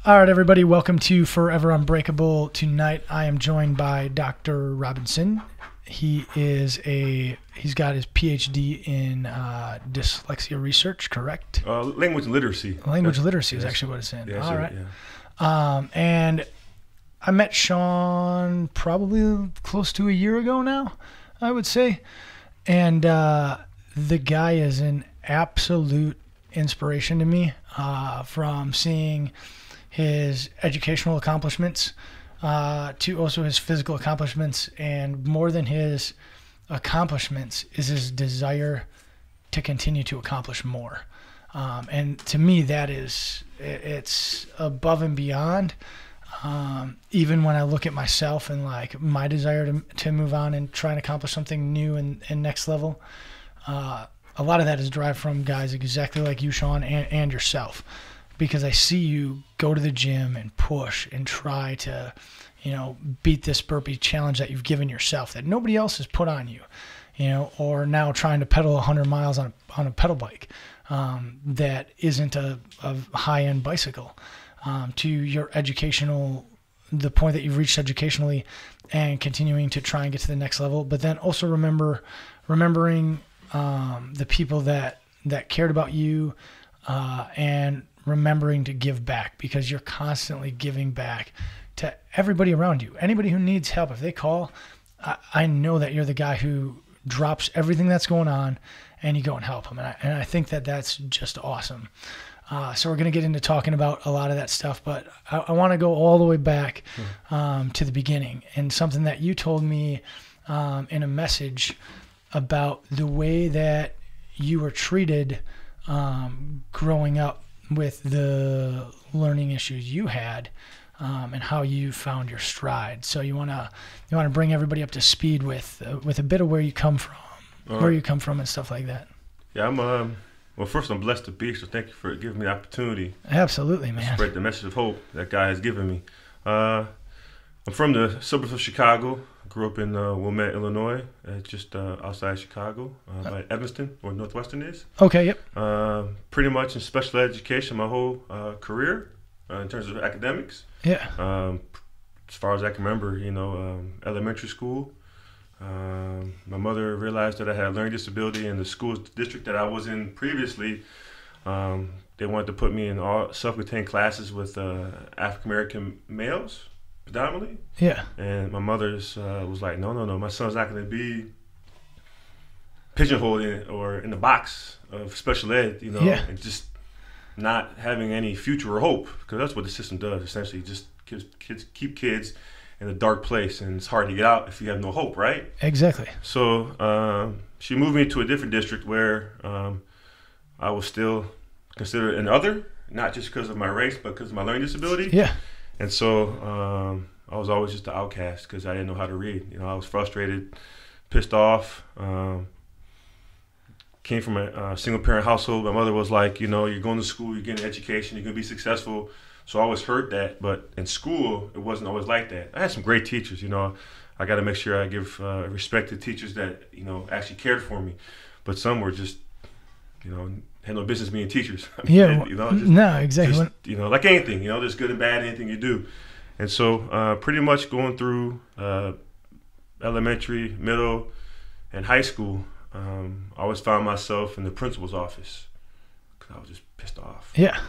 All right, everybody, welcome to Forever Unbreakable. Tonight, I am joined by Dr. Robinson. He's got his PhD in dyslexia research, correct? Language literacy. Language literacy is actually what it's in. Yeah, all right. Yeah. And I met Shawn probably close to a year ago now, I would say. And the guy is an absolute inspiration to me, from seeing his educational accomplishments to also his physical accomplishments. And more than his accomplishments is his desire to continue to accomplish more. And to me, it's above and beyond. Even when I look at myself and like my desire to move on and try and accomplish something new and next level, a lot of that is derived from guys exactly like you, Shawn, and yourself, because I see you go to the gym and push and try to, beat this burpee challenge that you've given yourself that nobody else has put on you, or now trying to pedal 100 miles on a pedal bike that isn't a high-end bicycle, to your the point that you've reached educationally and continuing to try and get to the next level. But then also remembering the people that cared about you, and remembering to give back, because you're constantly giving back to everybody around you. Anybody who needs help, if they call, I know that you're the guy who drops everything that's going on and you go and help them. And I think that that's just awesome. So we're going to get into talking about a lot of that stuff, but I want to go all the way back to the beginning, and something that you told me in a message about the way that you were treated growing up with the learning issues you had, and how you found your stride. So you want to bring everybody up to speed with a bit of where you come from, and stuff like that. Yeah, well, first, I'm blessed to be here, so thank you for giving me the opportunity. Absolutely, man. To spread the message of hope that God has given me. I'm from the suburbs of Chicago. Grew up in Wilmette, Illinois, just outside Chicago, by Evanston, where Northwestern is. Okay, yep. Pretty much in special education my whole career, in terms of academics. Yeah. As far as I can remember, elementary school. My mother realized that I had a learning disability, in the school district that I was in previously. They wanted to put me in all self-contained classes with African American males, predominantly. Yeah. And my mother's was like, no, my son's not going to be pigeonholed or in the box of special ed, and just not having any future or hope, because that's what the system does, essentially. Just keep kids in a dark place, and it's hard to get out if you have no hope, right? Exactly. So she moved me to a different district where I was still considered an other, not just because of my race, but because of my learning disability. Yeah. And so I was always just an outcast because I didn't know how to read. I was frustrated, pissed off. Came from a single-parent household. My mother was like, you're going to school, you're getting an education, you're going to be successful. So I always heard that, but in school, it wasn't always like that. I had some great teachers, I got to make sure I give respect to teachers that, actually cared for me. But some were just, had no business being teachers. Yeah, no, exactly. Just, like anything, there's good and bad in anything you do. And so pretty much going through elementary, middle, and high school, I always found myself in the principal's office because I was just pissed off. Yeah.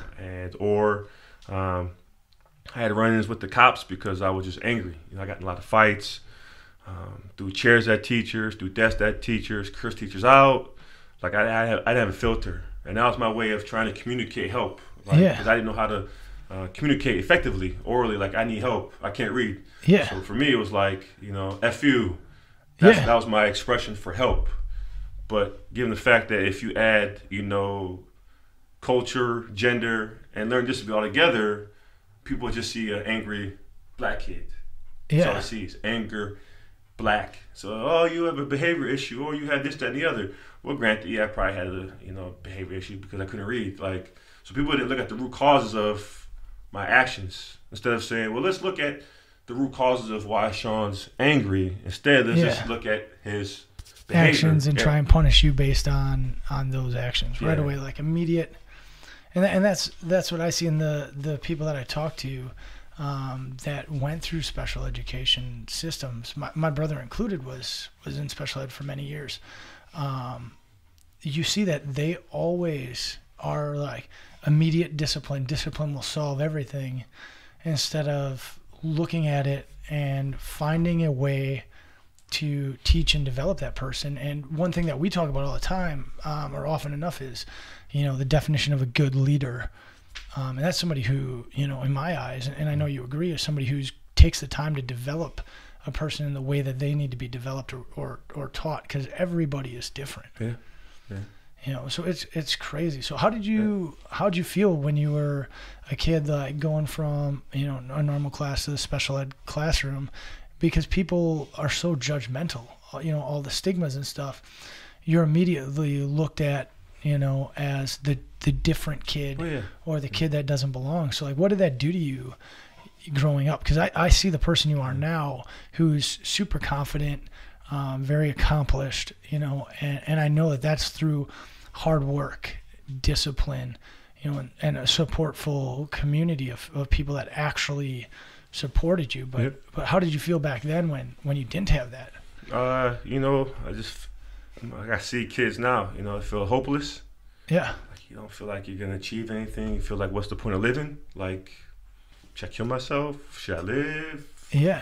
I had run-ins with the cops because I was just angry. I got in a lot of fights, threw chairs at teachers, threw desks at teachers, cursed teachers out. Like I didn't have a filter, and that was my way of trying to communicate help. Because I didn't know how to communicate effectively orally. Like, I need help, I can't read. Yeah. So for me, it was like, F you. That was my expression for help. But given the fact that if you add, culture, gender, and learning disability all together, people just see an angry black kid. Yeah. That's all it sees. Anger, black. So, you have a behavior issue, or you have this, that, and the other. Well, granted, I probably had a behavior issue because I couldn't read. So people didn't look at the root causes of my actions. Instead of saying, well, let's look at the root causes of why Shawn's angry. Instead, let's just look at his behavior. Actions and try and punish you based on those actions right away, like immediate And that's what I see in the people that I talk to that went through special education systems. My brother included was in special ed for many years. You see that they always are like immediate discipline. Discipline will solve everything, instead of looking at it and finding a way to teach and develop that person. And one thing that we talk about all the time, or often enough, is, the definition of a good leader. And that's somebody who, in my eyes, and I know you agree, is somebody who takes the time to develop a person in the way that they need to be developed or taught, because everybody is different. Yeah. So it's crazy. So how'd you feel when you were a kid, like going from, a normal class to the special ed classroom? Because people are so judgmental, all the stigmas and stuff. You're immediately looked at, as the different kid, or the kid that doesn't belong. So like, what did that do to you growing up? Because I see the person you are now, who's super confident, very accomplished, and I know that that's through hard work, discipline, and a supportful community of people that actually supported you. But how did you feel back then when you didn't have that? I see kids now, they feel hopeless. Yeah. Like, you don't feel like you're going to achieve anything. You feel like, what's the point of living? Like, should I kill myself? Should I live? Yeah.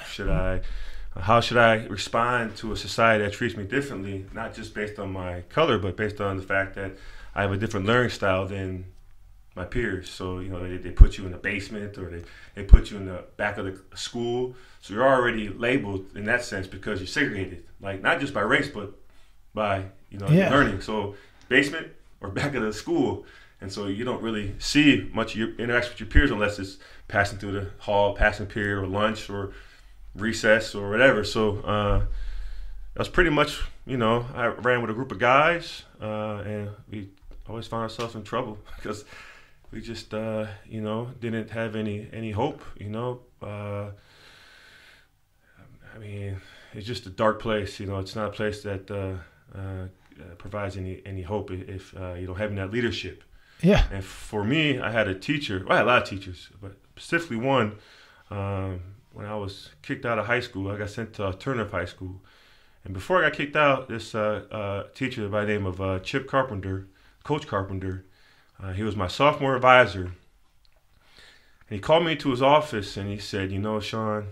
How should I respond to a society that treats me differently, not just based on my color, but based on the fact that I have a different learning style than my peers? So, they put you in the basement, or they put you in the back of the school. So you're already labeled in that sense, because you're segregated, like not just by race, but by, learning. So basement or back of the school. And so you don't really see much of your interaction with your peers unless it's passing through the hall, passing period, or lunch, or recess, or whatever. So that's pretty much, I ran with a group of guys, and we always found ourselves in trouble because we just, didn't have any hope, I mean, it's just a dark place, it's not a place that provides any hope if you don't have that leadership. Yeah. And for me, I had a teacher. Well, I had a lot of teachers, but specifically one. When I was kicked out of high school, I got sent to alternative high school. And before I got kicked out, this teacher by the name of Coach Carpenter, he was my sophomore advisor. And he called me to his office and he said, Shawn,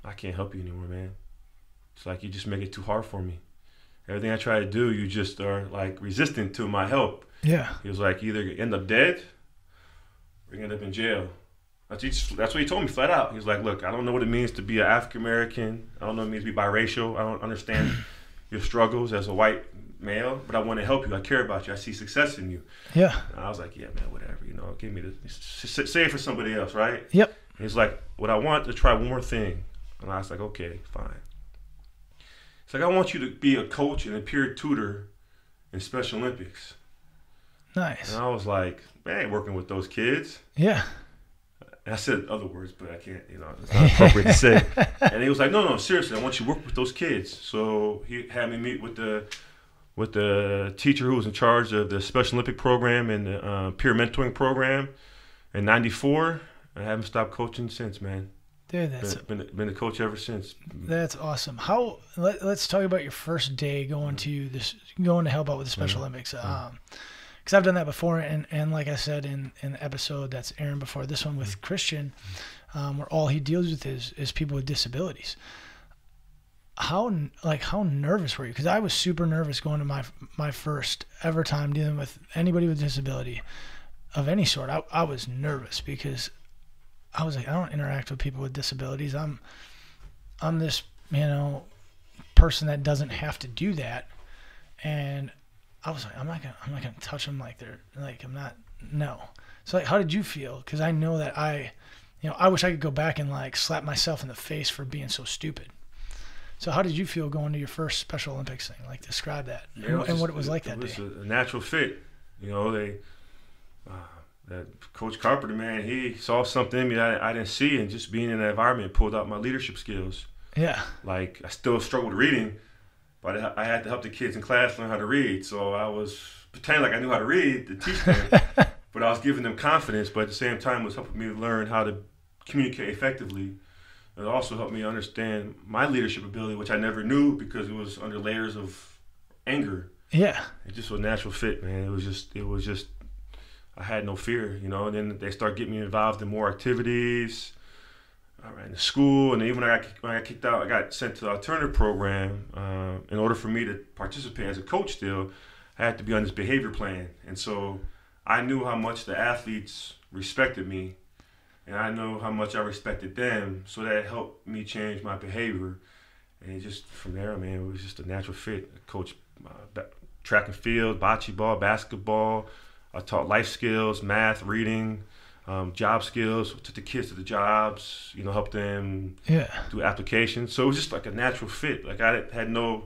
I can't help you anymore, man. It's like you just make it too hard for me. Everything I try to do, you just are like resistant to my help. Yeah. He was like, either you end up dead or you end up in jail. That's what he told me flat out. He was like, look, I don't know what it means to be an African-American. I don't know what it means to be biracial. I don't understand your struggles as a white male, but I want to help you. I care about you. I see success in you. Yeah. And I was like, yeah, man, whatever. Give me say it for somebody else, right? Yep. And he's like, what I want to try one more thing. And I was like, okay, fine. It's like, I want you to be a coach and a peer tutor in Special Olympics. Nice. And I was like, man, I ain't working with those kids. Yeah. And I said other words, but I can't, it's not appropriate to say. And he was like, no, seriously, I want you to work with those kids. So he had me meet with the teacher who was in charge of the Special Olympic program and the peer mentoring program in '94. I haven't stopped coaching since, man. Dude, that's been a coach ever since. That's awesome. Let's talk about your first day going to help out with the Special Olympics. Because I've done that before, and like I said in the episode that's airing before this one with Christian, where all he deals with is people with disabilities. How nervous were you? Because I was super nervous going to my first ever time dealing with anybody with disability of any sort. I was nervous because I was like, I don't interact with people with disabilities. I'm this, person that doesn't have to do that. And I was like, I'm not gonna touch them like they're like, no. So like, how did you feel? Because I know that I wish I could go back and like slap myself in the face for being so stupid. So how did you feel going to your first Special Olympics thing? Like, describe that and what it was like that day. It was a natural fit. That Coach Carpenter, man, he saw something in me that I didn't see, and just being in that environment pulled out my leadership skills. Yeah. Like, I still struggled with reading, but I had to help the kids in class learn how to read. So I was pretending like I knew how to read to teach them. but I was giving them confidence, but at the same time, it was helping me learn how to communicate effectively. It also helped me understand my leadership ability, which I never knew because it was under layers of anger. Yeah. It just was a natural fit, man. It was just, I had no fear, you know. And then they start getting me involved in more activities, in the school. And even when I got kicked out, I got sent to the alternative program. In order for me to participate as a coach still, I had to be on this behavior plan. And so I knew how much the athletes respected me, and I know how much I respected them. So that helped me change my behavior. And it just, from there, man, it was just a natural fit. I coached track and field, bocce ball, basketball. I taught life skills, math, reading, job skills. Took the kids to the jobs, you know, helped them do applications. So it was just like a natural fit. Like I had no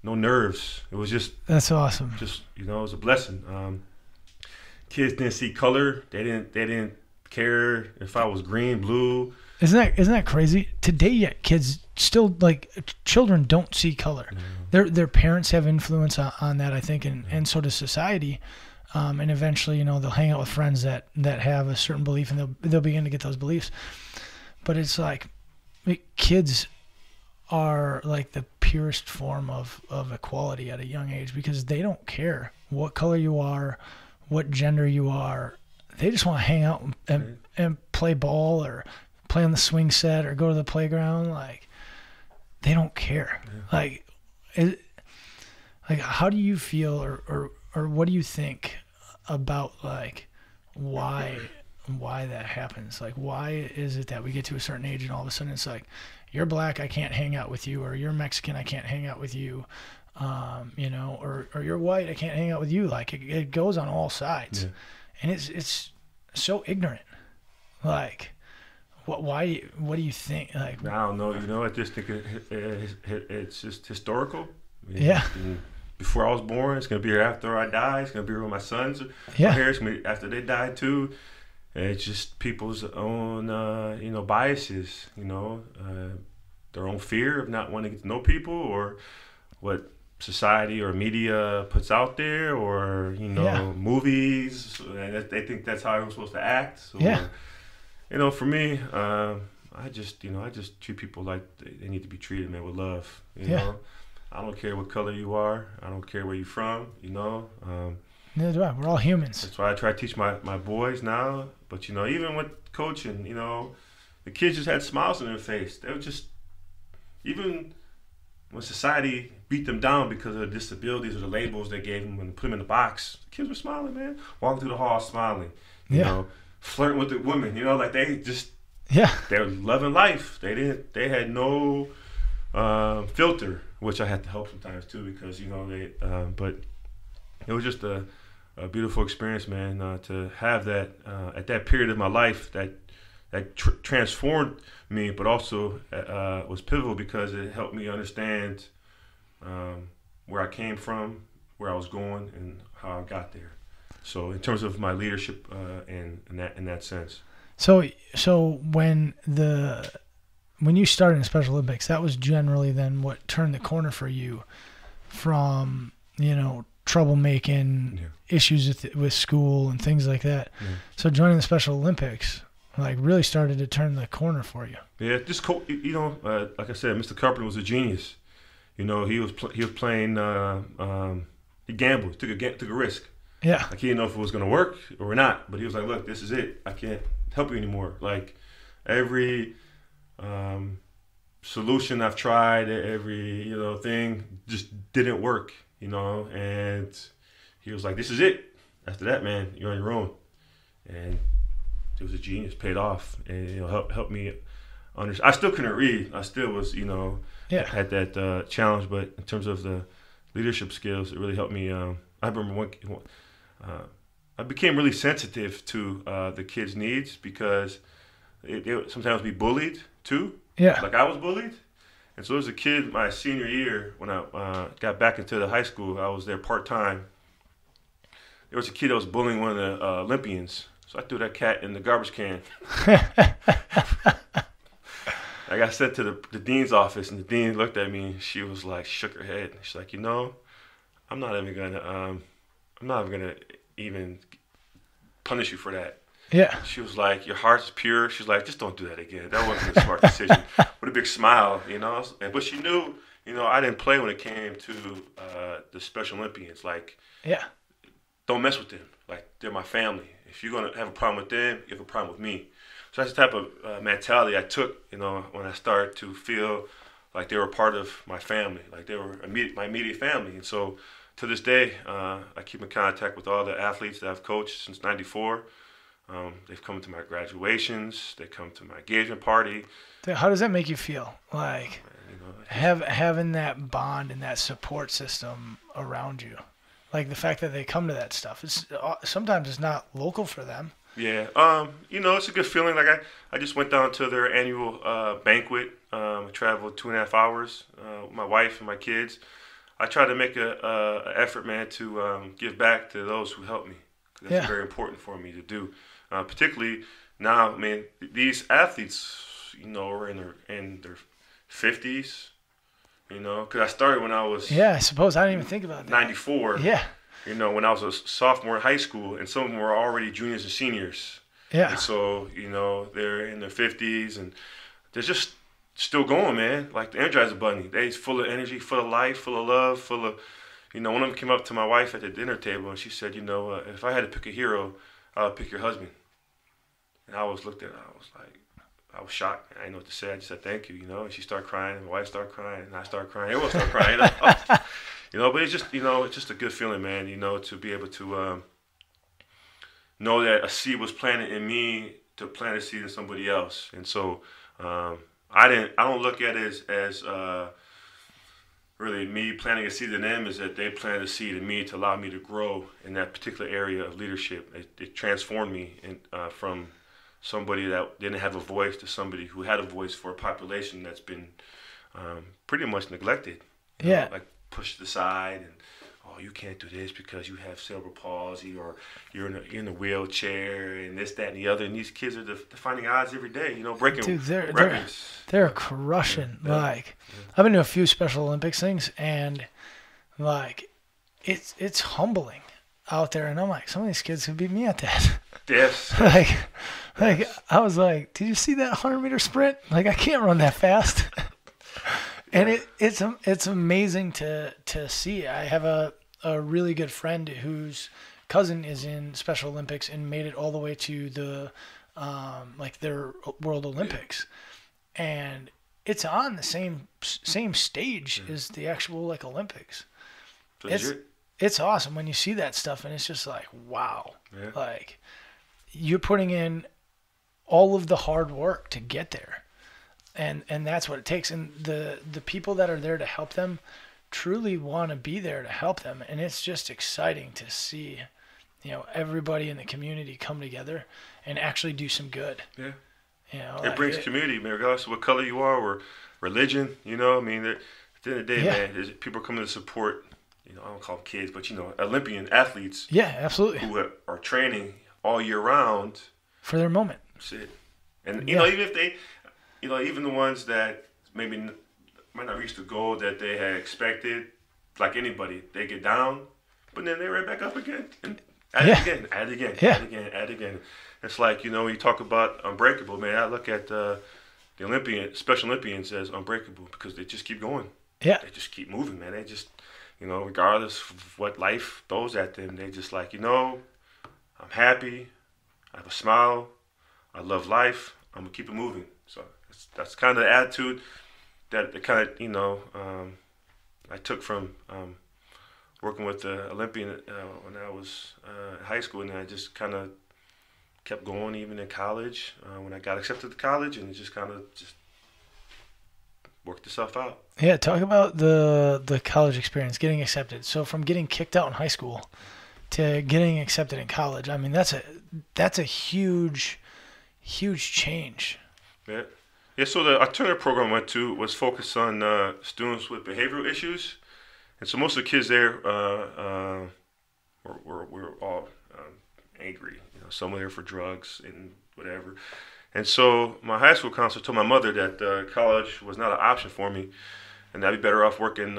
nerves. It was just, that's awesome. Just, you know, it was a blessing. Kids didn't see color. They didn't care if I was green, blue. Isn't that crazy? Today, yet kids still, like, children don't see color. Their parents have influence on that, I think, and so does society. And eventually, you know, they'll hang out with friends that have a certain belief, and they'll begin to get those beliefs. But it's like, kids are like the purest form of equality at a young age, because they don't care what color you are, what gender you are. They just want to hang out and play ball or play on the swing set or go to the playground. Like, they don't care. Like, how do you feel, or what do you think about, like, why that happens? Like, why is it that we get to a certain age and all of a sudden it's like, you're black, I can't hang out with you, or you're Mexican, I can't hang out with you, you know, or you're white, I can't hang out with you. Like, it goes on all sides, and it's so ignorant. Like, what do you think? Like, I don't know. You know, I just think it's just historical. Yeah. Before I was born, it's gonna be here after I die. It's gonna be here when my sons are here. It's gonna be after they die too. It's just people's own, you know, biases. You know, their own fear of not wanting to get to know people, or what society or media puts out there, or, you know, movies. And they think that's how I'm supposed to act. So, you know, for me, I just treat people like they need to be treated, man, with love. You know, I don't care what color you are. I don't care where you're from. You know. Neither do I. We're all humans. That's why I try to teach my boys now. But, you know, even with coaching, you know, the kids just had smiles on their face. They were just, even when society beat them down because of the disabilities or the labels they gave them and put them in the box, the kids were smiling, man. Walking through the hall smiling. You know, flirting with the women. You know, like they just, they were loving life. They had no filter, which I had to help sometimes too, because, you know, but it was just a beautiful experience, man, to have that at that period of my life that transformed me, but also was pivotal because it helped me understand where I came from, where I was going, and how I got there. So in terms of my leadership in that sense. So when you started in Special Olympics, that was generally then what turned the corner for you from, you know, troublemaking, issues with school and things like that. So joining the Special Olympics, like, really started to turn the corner for you. Yeah, this you know, like I said, Mr. Carpenter was a genius. You know, he was playing. He gambled, took a risk. Yeah, like, he didn't know if it was going to work or not, but he was like, "Look, this is it. I can't help you anymore." Like, every solution I've tried, every, you know, thing just didn't work. You know, and he was like, "This is it. After that, man, you're on your own." And it was a genius, paid off, and, you know, helped me understand. I still couldn't read. I still was, you know, had that challenge, but in terms of the leadership skills, it really helped me. I remember I became really sensitive to the kids' needs, because they would sometimes be bullied too. Yeah, like I was bullied. And so there was a kid my senior year when I got back into the high school. I was there part-time. There was a kid that was bullying one of the Olympians. So I threw that cat in the garbage can. I got sent to the dean's office, and the dean looked at me, and she was like, shook her head. She's like, "You know, I'm not even gonna punish you for that. Yeah. She was like, your heart's pure. She's like, just don't do that again. That wasn't a smart decision. With a big smile, you know. But she knew, you know, I didn't play when it came to the Special Olympians. Like, Yeah. don't mess with them. Like, they're my family. If you're going to have a problem with them, you have a problem with me. So that's the type of mentality I took, you know, when I started to feel like they were part of my family. Like, they were my immediate family. And so to this day, I keep in contact with all the athletes that I've coached since '94. They've come to my graduations. They come to my engagement party. How does that make you feel? Like, You know, having that bond and that support system around you, like the fact that they come to that stuff. It's sometimes it's not local for them. yeah. You know, it's a good feeling. Like I just went down to their annual banquet. I traveled 2.5 hours with my wife and my kids. I try to make a effort, man, to give back to those who helped me. 'Cause that's very important for me to do. Particularly now, I mean, these athletes, you know, are in their 50s, you know, because I started when I was Yeah, I suppose I didn't even think about that. 94. Yeah. You know, when I was a sophomore in high school, and some of them were already juniors and seniors. Yeah. And so, you know, they're in their 50s, and they're just still going, man. Like the Energizer Bunny. They're full of energy, full of life, full of love, full of, you know, one of them came up to my wife at the dinner table, and she said, you know, if I had to pick a hero, I would pick your husband. And I was looked at her, I was shocked. I didn't know what to say. I just said, thank you, you know. And she started crying, and my wife started crying, and I started crying. Everyone started crying, you know. You know, but it's just, you know, it's just a good feeling, man, you know, to be able to know that a seed was planted in me to plant a seed in somebody else. And so I don't look at it as really me planting a seed in them, is that they planted a seed in me to allow me to grow in that particular area of leadership. It transformed me from somebody that didn't have a voice to somebody who had a voice for a population that's been pretty much neglected. You know, like pushed aside, and you can't do this because you have cerebral palsy, or you're in a wheelchair, and this, that, and the other. And these kids are defying odds every day, you know, breaking records. They're crushing. Yeah. Like, I've been to a few Special Olympics things, and like, it's humbling out there. And I'm like, some of these kids could beat me at that. Yes. like I was like, did you see that 100-meter sprint? Like, I can't run that fast. And it's amazing to see. I have a really good friend whose cousin is in Special Olympics and made it all the way to the like their World Olympics, and it's on the same stage as the actual like Olympics. It's awesome when you see that stuff, and it's just like, wow, like you're putting in all of the hard work to get there. And that's what it takes. And the people that are there to help them truly want to be there to help them. And it's just exciting to see, you know, everybody in the community come together and actually do some good. Yeah. You know, it brings community, man, regardless of what color you are or religion. You know, I mean, at the end of the day, man, people coming to support, you know, I don't call them kids, but, you know, Olympian athletes. Yeah, absolutely. Who are training all year round. For their moment. That's it. And, you know, even if they... You know, even the ones that maybe might not reach the goal that they had expected, like anybody, they get down, but then they're right back up again. And add it again. It's like, you know, when you talk about Unbreakable, man, I look at the Special Olympians as unbreakable because they just keep going. Yeah. They just keep moving, man. They just, you know, regardless of what life throws at them, they just like, you know, I'm happy, I have a smile, I love life, I'm going to keep it moving. So that's kind of the attitude that kind of, you know, I took from working with the Olympian when I was in high school, and I just kind of kept going even in college when I got accepted to college, and it just kind of just worked itself out. Yeah, talk about the college experience, getting accepted. So from getting kicked out in high school to getting accepted in college, I mean, that's a huge change. Yeah. So the alternative program I went to was focused on students with behavioral issues, and so most of the kids there were all angry. You know, some were there for drugs and whatever. And so my high school counselor told my mother that college was not an option for me, and I'd be better off working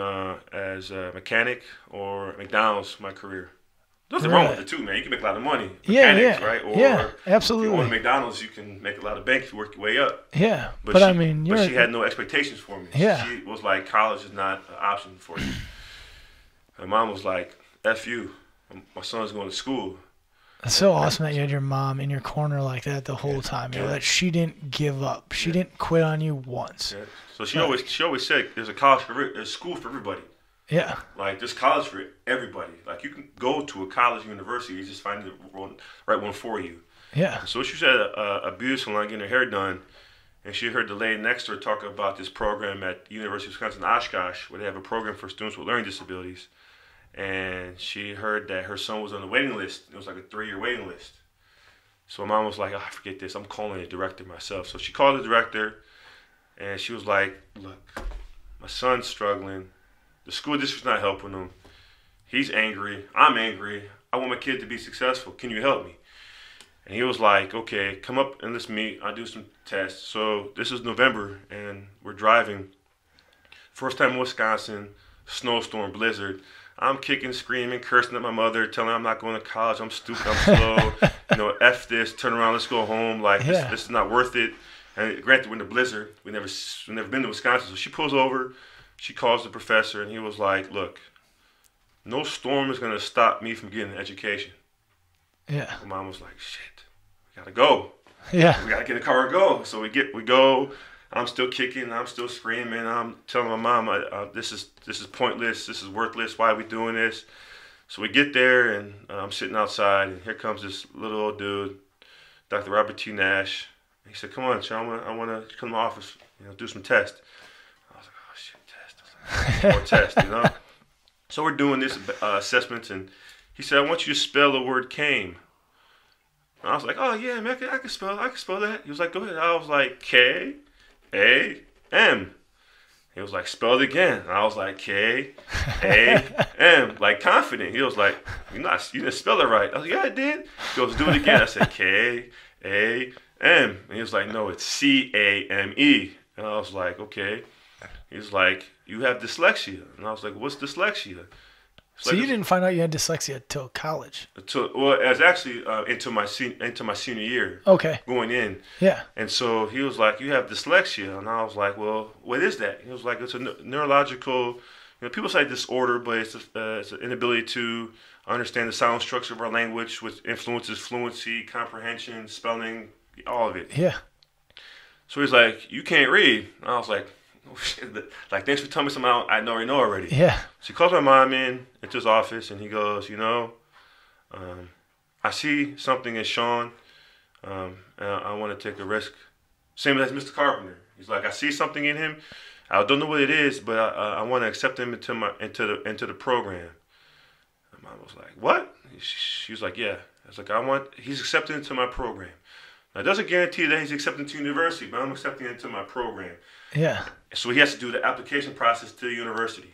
as a mechanic or McDonald's my career. Nothing wrong with it too, man. You can make a lot of money. Yeah, Mechanics, right? Or yeah, absolutely. if you own McDonald's, you can make a lot of bank if you work your way up. Yeah, but I mean, but she had no expectations for me. Yeah. She was like, college is not an option for you. My mom was like, F you. My son's going to school. It's so awesome that you had your mom in your corner like that the whole time. You know, that she didn't give up. She didn't quit on you once. Yeah. So she always said, there's a school for everybody. Yeah. Like, there's college for everybody. Like, you can go to a college, university, you just find the right one for you. Yeah. So she was at a beauty salon getting her hair done, and she heard the lady next to her talk about this program at University of Wisconsin Oshkosh, where they have a program for students with learning disabilities. And she heard that her son was on the waiting list. It was like a 3-year waiting list. So my mom was like, oh, I forget this. I'm calling the director myself. So she called the director, and she was like, look, my son's struggling. The school district's not helping him. He's angry. I'm angry. I want my kid to be successful. Can you help me? And he was like, okay, come up and let's meet. I'll do some tests. So this is November, and we're driving. First time in Wisconsin, snowstorm, blizzard. I'm kicking, screaming, cursing at my mother, telling her I'm not going to college. I'm stupid. I'm slow. F this. Turn around. Let's go home. Like, this is not worth it. And granted, we're in the blizzard. We've never been to Wisconsin. So she pulls over. She calls the professor, and he was like, look, no storm is going to stop me from getting an education. Yeah. My mom was like, shit, we got to go. Yeah. We got to get in the car and go. So we go. I'm still kicking. I'm still screaming. I'm telling my mom, this is pointless. This is worthless. Why are we doing this? So we get there, and I'm sitting outside, and here comes this little old dude, Dr. Robert T. Nash. He said, come on, Shawn, I want to come to my office, do some tests. I was like, oh, shit, test. More tests, So we're doing this assessments, and he said, I want you to spell the word came. And I was like, oh, yeah, man, I can spell that. He was like, go ahead. I was like, K-A-M. He was like, spell it again. And I was like, K-A-M, like confident. He was like, you didn't spell it right. I was like, yeah, I did. He goes, do it again. I said, K-A-M. And he was like, no, it's C-A-M-E. And I was like, okay. He was like, you have dyslexia. And I was like, what's dyslexia? So you didn't find out you had dyslexia till college? Well, it was actually into my senior year. Okay. Going in. Yeah. And so he was like, you have dyslexia. And I was like, well, what is that? He was like, it's a neurological, people say disorder, but it's an inability to understand the sound structure of our language, which influences fluency, comprehension, spelling, all of it. Yeah. So he's like, you can't read. And I was like, oh, shit. Like, thanks for telling me something I already know already. Yeah. So he calls my mom into his office, and he goes, I see something in Shawn, and I want to take a risk. Same as Mr. Carpenter. He's like, I see something in him. I don't know what it is, but I want to accept him into the program. And mom was like, what? She was like, yeah. I was like, he's accepted into my program. Now, it doesn't guarantee that he's accepted into university, but I'm accepting into my program. Yeah. So he has to do the application process to the university.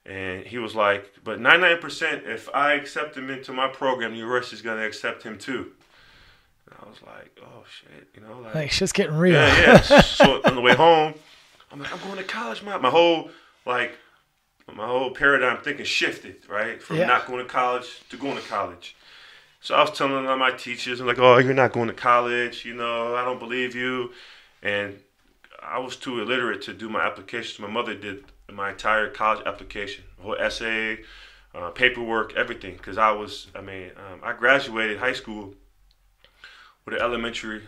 And he was like, but 99%, if I accept him into my program, the university's going to accept him too. And I was like, oh, shit, Like, shit's getting real. Yeah. So on the way home, I'm like, I'm going to college, man. My whole paradigm thinking shifted, right? From not going to college to going to college. So I was telling all my teachers, like, oh, you're not going to college, I don't believe you. And I was too illiterate to do my applications. My mother did my entire college application, the whole essay, paperwork, everything. Because I graduated high school with an elementary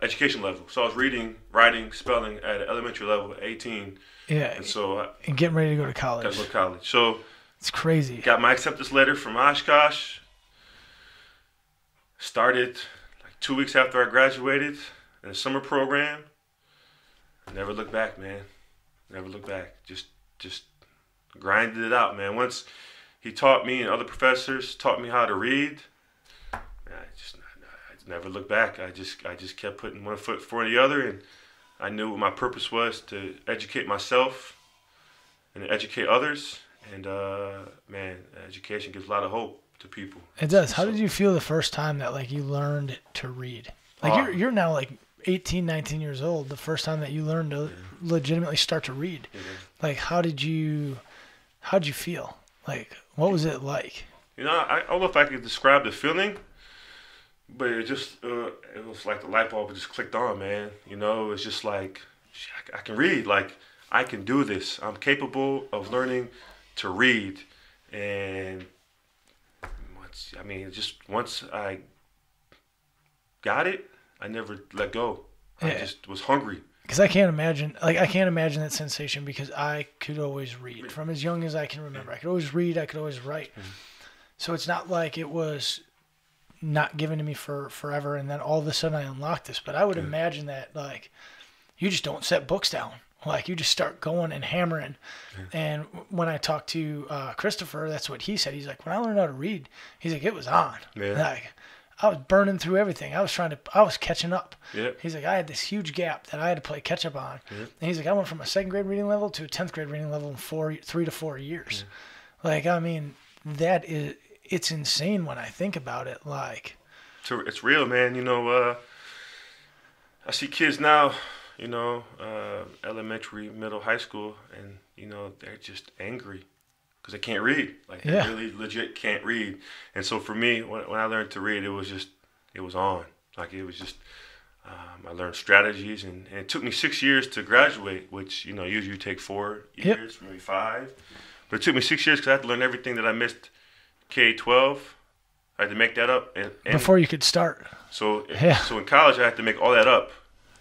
education level. So I was reading, writing, spelling at an elementary level at 18. Yeah. And so and getting ready to go to college. Got to go to college. So it's crazy. Got my acceptance letter from Oshkosh. Started like 2 weeks after I graduated in a summer program. Never looked back, man. Never looked back. Just grinded it out, man. Once he taught me and other professors taught me how to read, I never looked back. I just kept putting one foot before the other, and I knew what my purpose was, to educate myself and to educate others. And man, education gives a lot of hope to people. It does. How did you feel the first time that you learned to read? You're now 18, 19 years old. The first time that you learned to legitimately start to read, how'd you feel? What was it like? I don't know if I could describe the feeling, but it was like the light bulb just clicked on, man. It was just like, I can read. Like, I can do this. I'm capable of learning to read. And once I got it, I never let go. Yeah. I just was hungry. Because I can't imagine that sensation, because I could always read from as young as I can remember. I could always read. I could always write. So it's not like it was not given to me for forever, and then all of a sudden I unlocked this. But I would imagine that, like, you just don't set books down. Like, you just start going and hammering. And when I talked to Christopher, that's what he said. He's like, when I learned how to read, he's like, it was on. Yeah. Like, I was burning through everything. I was catching up. Yeah. He's like, I had this huge gap that I had to play catch up on. Yeah. And he's like, I went from a 2nd grade reading level to a 10th grade reading level in 3 to 4 years. Yeah. Like, I mean, it's insane when I think about it. Like, it's real, man. I see kids now, elementary, middle, high school, and, they're just angry because they can't read. Like, they really legit can't read. And so for me, when I learned to read, it was on. Like, it was just, I learned strategies, and it took me 6 years to graduate, which, usually you take 4 years, maybe 5. But it took me 6 years because I had to learn everything that I missed K-12. I had to make that up. And before you could start. So in college, I had to make all that up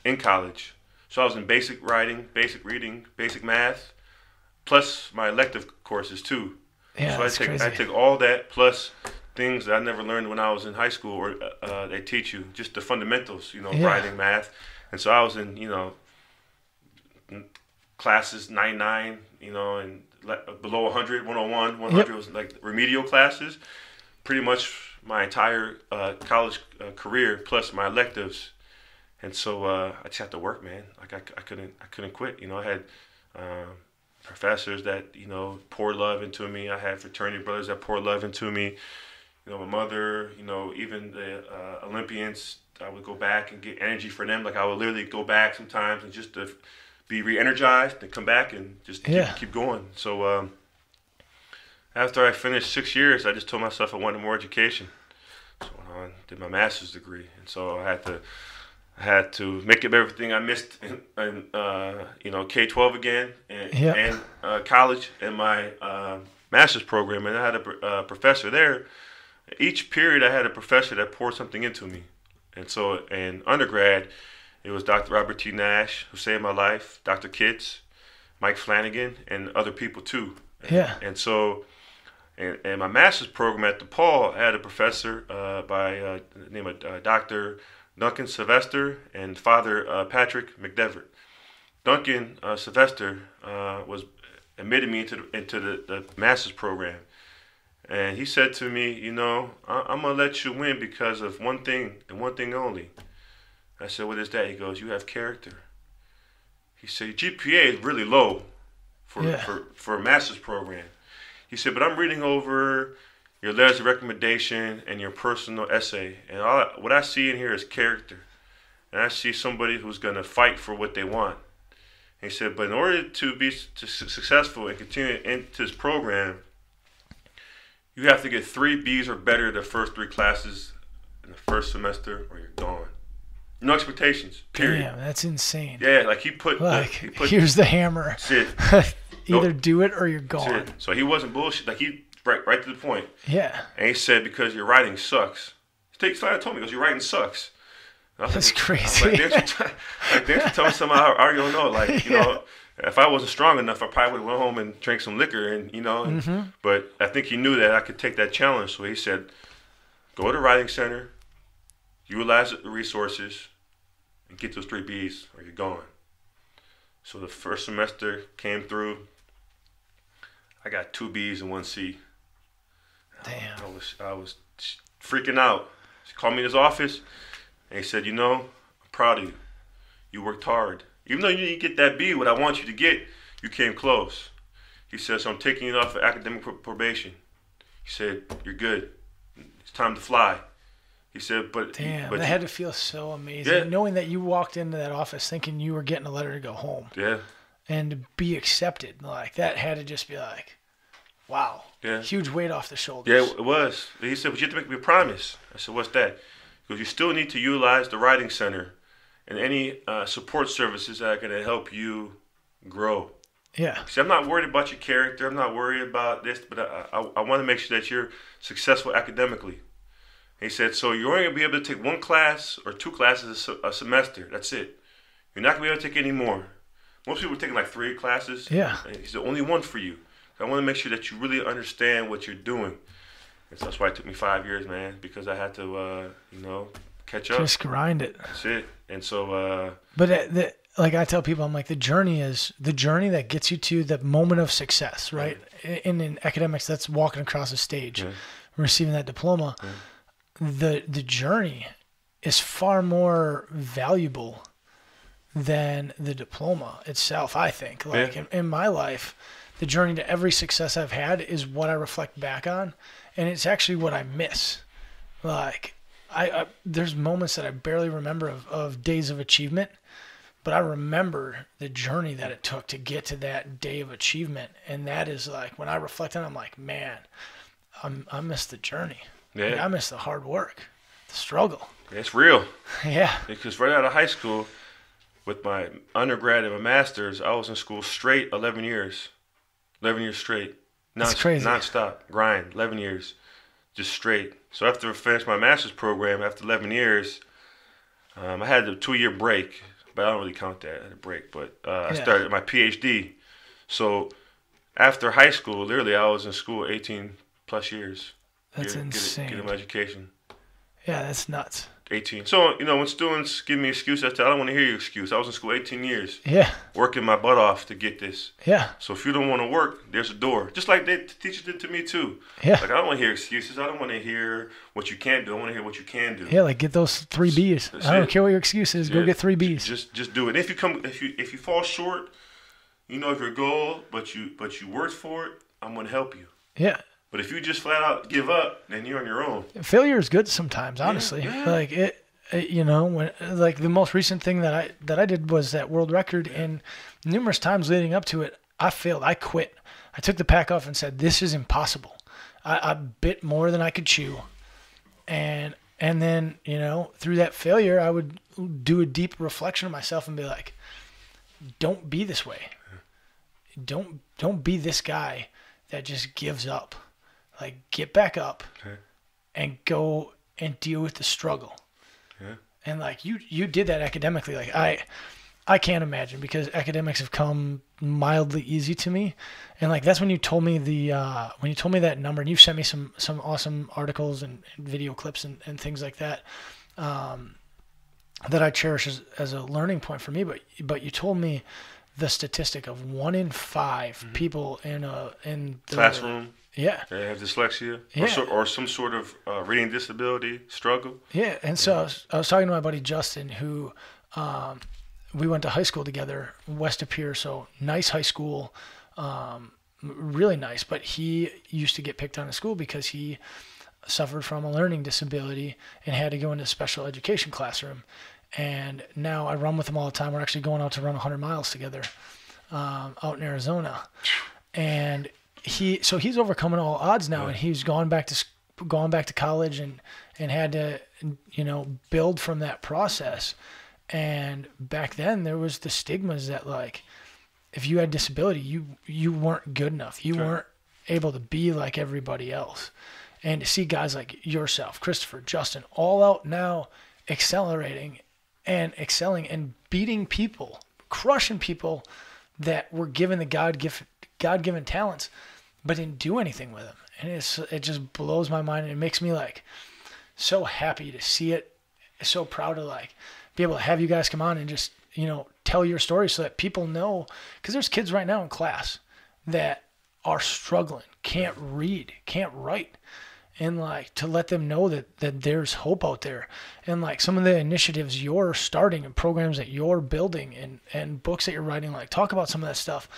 in college. So I was in basic writing, basic reading, basic math, plus my elective courses too. Yeah, so I take all that plus things that I never learned when I was in high school, or they teach you just the fundamentals, writing, math. And so I was in, classes 99, and below 100, 101, 100 was like remedial classes. Pretty much my entire college career plus my electives. And so I just had to work, man. Like, I couldn't quit. I had professors that poured love into me. I had fraternity brothers that poured love into me. My mother. Even the Olympians. I would go back and get energy for them. Like, I would literally go back sometimes and just to be re-energized and come back and just keep going. So after I finished 6 years, I just told myself I wanted more education. So I went on, did my master's degree, and so I had to make up everything I missed in K-12 again and college and my master's program. And I had a professor there. Each period I had a professor that poured something into me. And so in undergrad, it was Dr. Robert T. Nash, who saved my life, Dr. Kitts, Mike Flanagan, and other people too. And so in my master's program at DePaul, I had a professor by the name of Dr. Duncan Sylvester and Father Patrick McDevitt. Duncan Sylvester was admitted me into the master's program. And he said to me, I'm going to let you win because of one thing and one thing only. I said, what is that? He goes, you have character. He said, your GPA is really low for a master's program. He said, but I'm reading over your letters of recommendation and your personal essay. And what I see in here is character. And I see somebody who's going to fight for what they want. And he said, but in order to be successful and continue into this program, you have to get 3 B's or better the first 3 classes in the first semester, or you're gone. No expectations, period. Damn, that's insane. Yeah, like he put here's the hammer. That's it. Either do it or you're gone. So he wasn't bullshit. Like, he right to the point. Yeah. And he said, because your writing sucks. He told me, because your writing sucks. That's crazy. Like, didn't you tell me something I already don't know? Like, if I wasn't strong enough, I probably would have went home and drank some liquor, and But I think he knew that I could take that challenge. So he said, go to the writing center, utilize the resources, and get those 3 B's, or you're gone. So the first semester came through. I got 2 B's and 1 C. Damn. I was freaking out. He called me in his office, and he said, I'm proud of you. You worked hard. Even though you didn't get that B, what I want you to get, you came close. He said, so I'm taking you off of academic probation. He said, you're good. It's time to fly. He said, but that had to feel so amazing, knowing that you walked into that office thinking you were getting a letter to go home. Yeah. And to be accepted, like, that had to just be like, Wow. Yeah. Huge weight off the shoulders. Yeah, it was. He said, but you have to make me a promise. I said, what's that? Because you still need to utilize the Writing Center and any support services that are going to help you grow. Yeah. See, I'm not worried about your character. I'm not worried about this, but I want to make sure that you're successful academically. He said, so you're only going to be able to take 1 class or 2 classes a semester. That's it. You're not going to be able to take any more. Most people are taking like 3 classes. Yeah. He said, only 1 for you. So I want to make sure that you really understand what you're doing. And so that's why it took me 5 years, man, because I had to, catch up. Just grind it. That's it. And so. But like I tell people, I'm like, the journey that gets you to the moment of success, right? In academics, that's walking across a stage, receiving that diploma. Yeah. The journey is far more valuable than the diploma itself, I think. Like in my life, the journey to every success I've had is what I reflect back on, and it's actually what I miss. Like I there's moments that I barely remember of days of achievement, but I remember the journey that it took to get to that day of achievement, and that is like when I reflect on it, I'm like, man, I miss the journey. Yeah. Like, I miss the hard work, the struggle. It's real. Yeah. Because right out of high school, with my undergrad and my master's, I was in school straight 11 years. 11 years straight. That's crazy. Non-stop. Grind. 11 years. Just straight. So after I finished my master's program, after 11 years, I had a 2-year break. But I don't really count that as a break. But I started my PhD. So after high school, literally, I was in school 18 plus years. That's insane. Getting my education. Yeah, that's nuts. 18. So, when students give me excuses, I don't want to hear your excuse. I was in school 18 years. Yeah. Working my butt off to get this. Yeah. So if you don't want to work, there's a door. Just like the teachers did to me too. Yeah. Like, I don't want to hear excuses. I don't want to hear what you can't do. I want to hear what you can do. Yeah, like get those 3 Bs. I don't care what your excuse is. Go get 3 Bs. Just do it. If you fall short, of your goal, but you worked for it, I'm going to help you. Yeah. But if you just flat out give up, then you're on your own. Failure is good sometimes, honestly. Yeah. Like when like the most recent thing that I did was that world record, and numerous times leading up to it, I failed. I quit. I took the pack off and said, "This is impossible." I bit more than I could chew, and then through that failure, I would do a deep reflection of myself and be like, "Don't be this way. Don't be this guy that just gives up. Like, get back up and go and deal with the struggle." Yeah. And like you did that academically. Like I can't imagine, because academics have come mildly easy to me. And like that's when you told me that number, and you sent me some awesome articles and video clips and things like that that I cherish as a learning point for me. But you told me the statistic of 1 in 5 people in the classroom. Yeah. They have dyslexia or some sort of reading disability struggle. Yeah. And so I was talking to my buddy Justin, who we went to high school together, West of Pier. So nice high school, really nice. But he used to get picked on in school because he suffered from a learning disability and had to go into a special education classroom. And now I run with him all the time. We're actually going out to run 100 miles together out in Arizona. And he's overcoming all odds now, and he's gone back to college and had to build from that process. And back then there was the stigmas that like if you had disability you weren't good enough, you weren't able to be like everybody else. And to see guys like yourself, Christopher, Justin, all out now excelling and beating people, crushing people that were given the God-given talents, but didn't do anything with them. And it just blows my mind, and it makes me like so happy to see it, so proud to like be able to have you guys come on and just tell your story so that people know, because there's kids right now in class that are struggling, can't read, can't write, and like to let them know that there's hope out there. And like some of the initiatives you're starting and programs that you're building and books that you're writing, like talk about some of that stuff,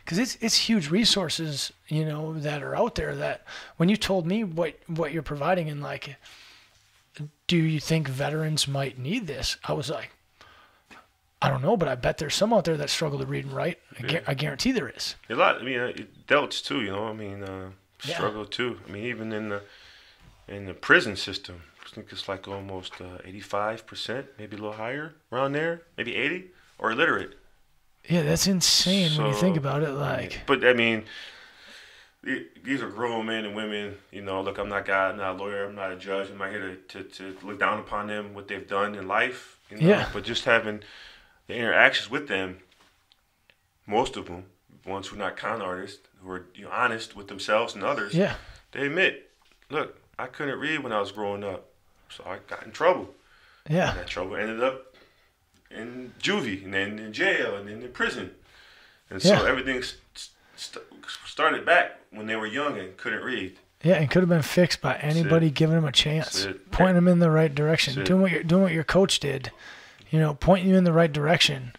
because it's huge resources that are out there. That when you told me what you're providing, and like, do you think veterans might need this, I was like, I don't know, but I bet there's some out there that struggle to read and write. I guarantee there is. A lot. I mean, adults too. You know, I mean, Yeah. struggle too. I mean, even in the prison system, I think it's like almost 85%, maybe a little higher, around there, maybe 80, are illiterate. Yeah, that's insane when you So, think about it. Like, But I mean, these are grown men and women. You know, look, I'm not God, I'm not a lawyer, I'm not a judge. I'm not here to look down upon them, what they've done in life. You know? Yeah. But just having the interactions with them, most of them, ones who are not con artists, who are honest with themselves and others, yeah, they admit, look, I couldn't read when I was growing up, so I got in trouble. yeah, And that trouble ended up in juvie, and then in jail, and then in prison. And so Yeah. everything started back when they were young and couldn't read. yeah. It could have been fixed by anybody giving them a chance, That's it. pointing them in the right direction, That's it. doing what your coach did, pointing you in the right direction,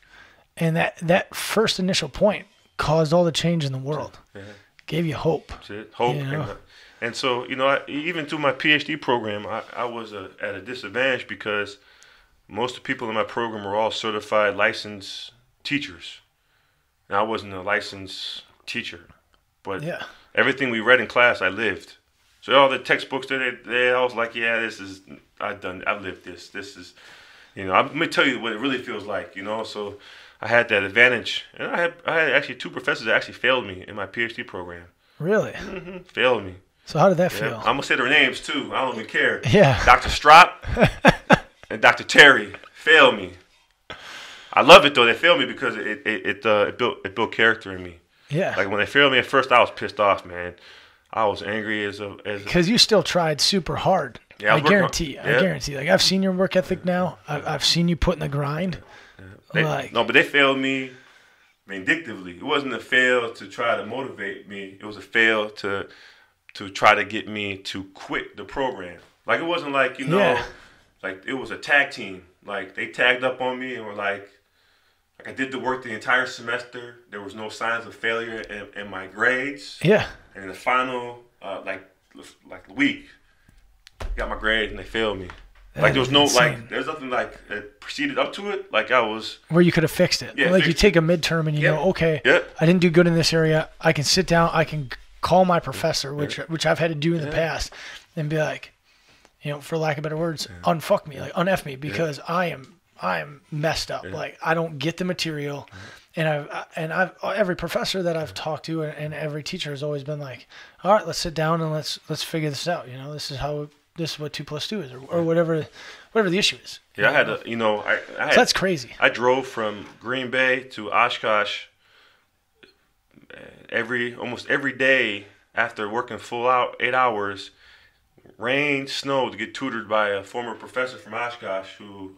and that first initial point caused all the change in the world. Yeah. Gave you hope. That's it. Hope. You know? And so, even through my PhD program, I was at a disadvantage because most of the people in my program were all certified licensed teachers. And I wasn't a licensed teacher. But Yeah, everything we read in class, I lived. So all the textbooks that I was like, yeah, I've lived this. This is, let me tell you what it really feels like, So I had that advantage. And I had actually 2 professors that actually failed me in my PhD program. really. Failed me. So how did that Yeah. feel? I'm going to say their names too. I don't even care. Yeah. Dr. Strop and Dr. Terry failed me. I love it though. They failed me because it built character in me. Yeah. Like when they failed me at first, I was pissed off, man. I was angry as a Because you still tried super hard. Yeah, I guarantee. Like, I've seen your work ethic now. I've seen you put in the grind. But they failed me vindictively. It wasn't a fail to try to motivate me. It was a fail to try to get me to quit the program. Like, it wasn't like, like it was a tag team. Like, they tagged up on me and were like I did the work the entire semester. There was no signs of failure in my grades. Yeah. And in the final, like week, got my grades and they failed me. Like there was no there's nothing like that preceded up to it. Like I was where you could have fixed it. Yeah, like you take a midterm and you know, okay, I didn't do good in this area. I can sit down. I can call my professor, which I've had to do in the past, and be like, for lack of better words, unfuck me, like unf me, because I am messed up. Like I don't get the material, and I've every professor that I've talked to and every teacher has always been like, all right, let's sit down and let's figure this out. This is what 2 + 2 is, or whatever the issue is. Yeah, I had to, I had, so that's crazy. I drove from Green Bay to Oshkosh almost every day after working full 8 hours, rain, snow, to get tutored by a former professor from Oshkosh who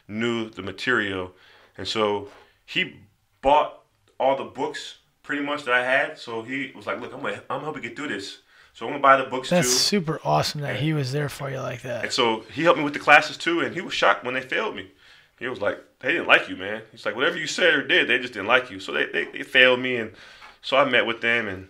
knew the material. And so he bought all the books pretty much that I had. So he was like, look, I'm gonna help you get through this. So I'm going to buy the books too. That's super awesome that he was there for you like that. And so he helped me with the classes too, and he was shocked when they failed me. He was like, they didn't like you, man. He's like, whatever you said or did, they just didn't like you. So they failed me, and so I met with them, and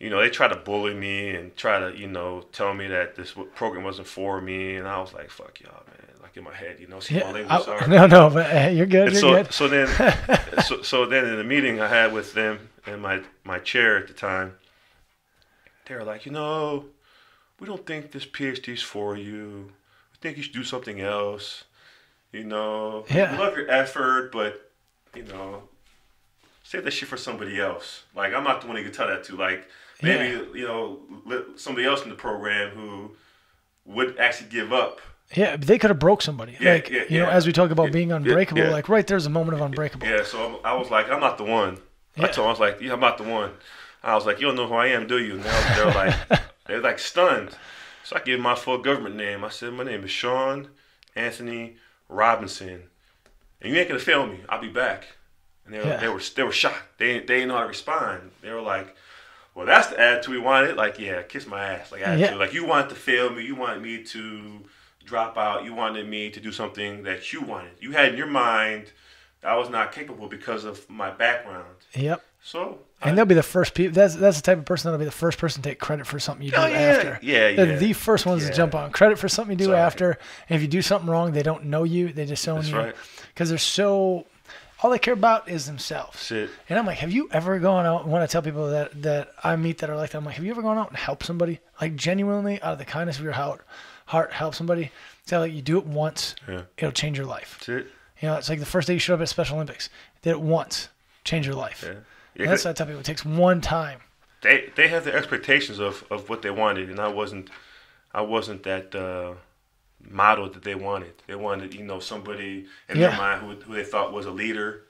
they tried to bully me and try to, tell me that this program wasn't for me, and I was like, fuck y'all, man. Like in my head, see my language. No, but you're good. Good. So then, so then in the meeting I had with them and my chair at the time, they were like, we don't think this PhD's for you. We think you should do something else. We love your effort, but, save that shit for somebody else. Like, I'm not the one you can tell that to. Like, maybe, somebody else in the program who would actually give up. Yeah, but they could have broke somebody. As we talk about being unbreakable, like right there's a moment of unbreakable. Yeah, so I was like, I'm not the one. I told them, I was like, I'm not the one. I was like, you don't know who I am, do you? And they're like stunned. So I gave them my full government name. I said, my name is Shawn Anthony Robinson. And you ain't gonna fail me. I'll be back. And they were shocked. They didn't know how to respond. They were like, well, that's the attitude we wanted. Like, yeah, kiss my ass. Like attitude. Yeah. Like you wanted to fail me. You wanted me to drop out. You wanted me to do something that you wanted. You had in your mind that I was not capable because of my background. Yep. So they'll be the first people. That's the type of person that'll be the first person to take credit for something you do after. Yeah. They're the first ones to jump on credit for something you do after. And if you do something wrong, they don't know you. They just own you. Right. Because they're so All they care about is themselves. That's it. And I'm like, have you ever gone out, when I tell people that I meet that are like that, I'm like, have you ever gone out and helped somebody? Like genuinely, out of the kindness of your heart, help somebody? Say like you do it once, it'll change your life. That's it. You know, it's like the first day you showed up at Special Olympics. Did it once, change your life. Yeah. And that's what I tell people. It takes one time. They have the expectations of what they wanted, and I wasn't that model that they wanted. They wanted, somebody in their mind who they thought was a leader.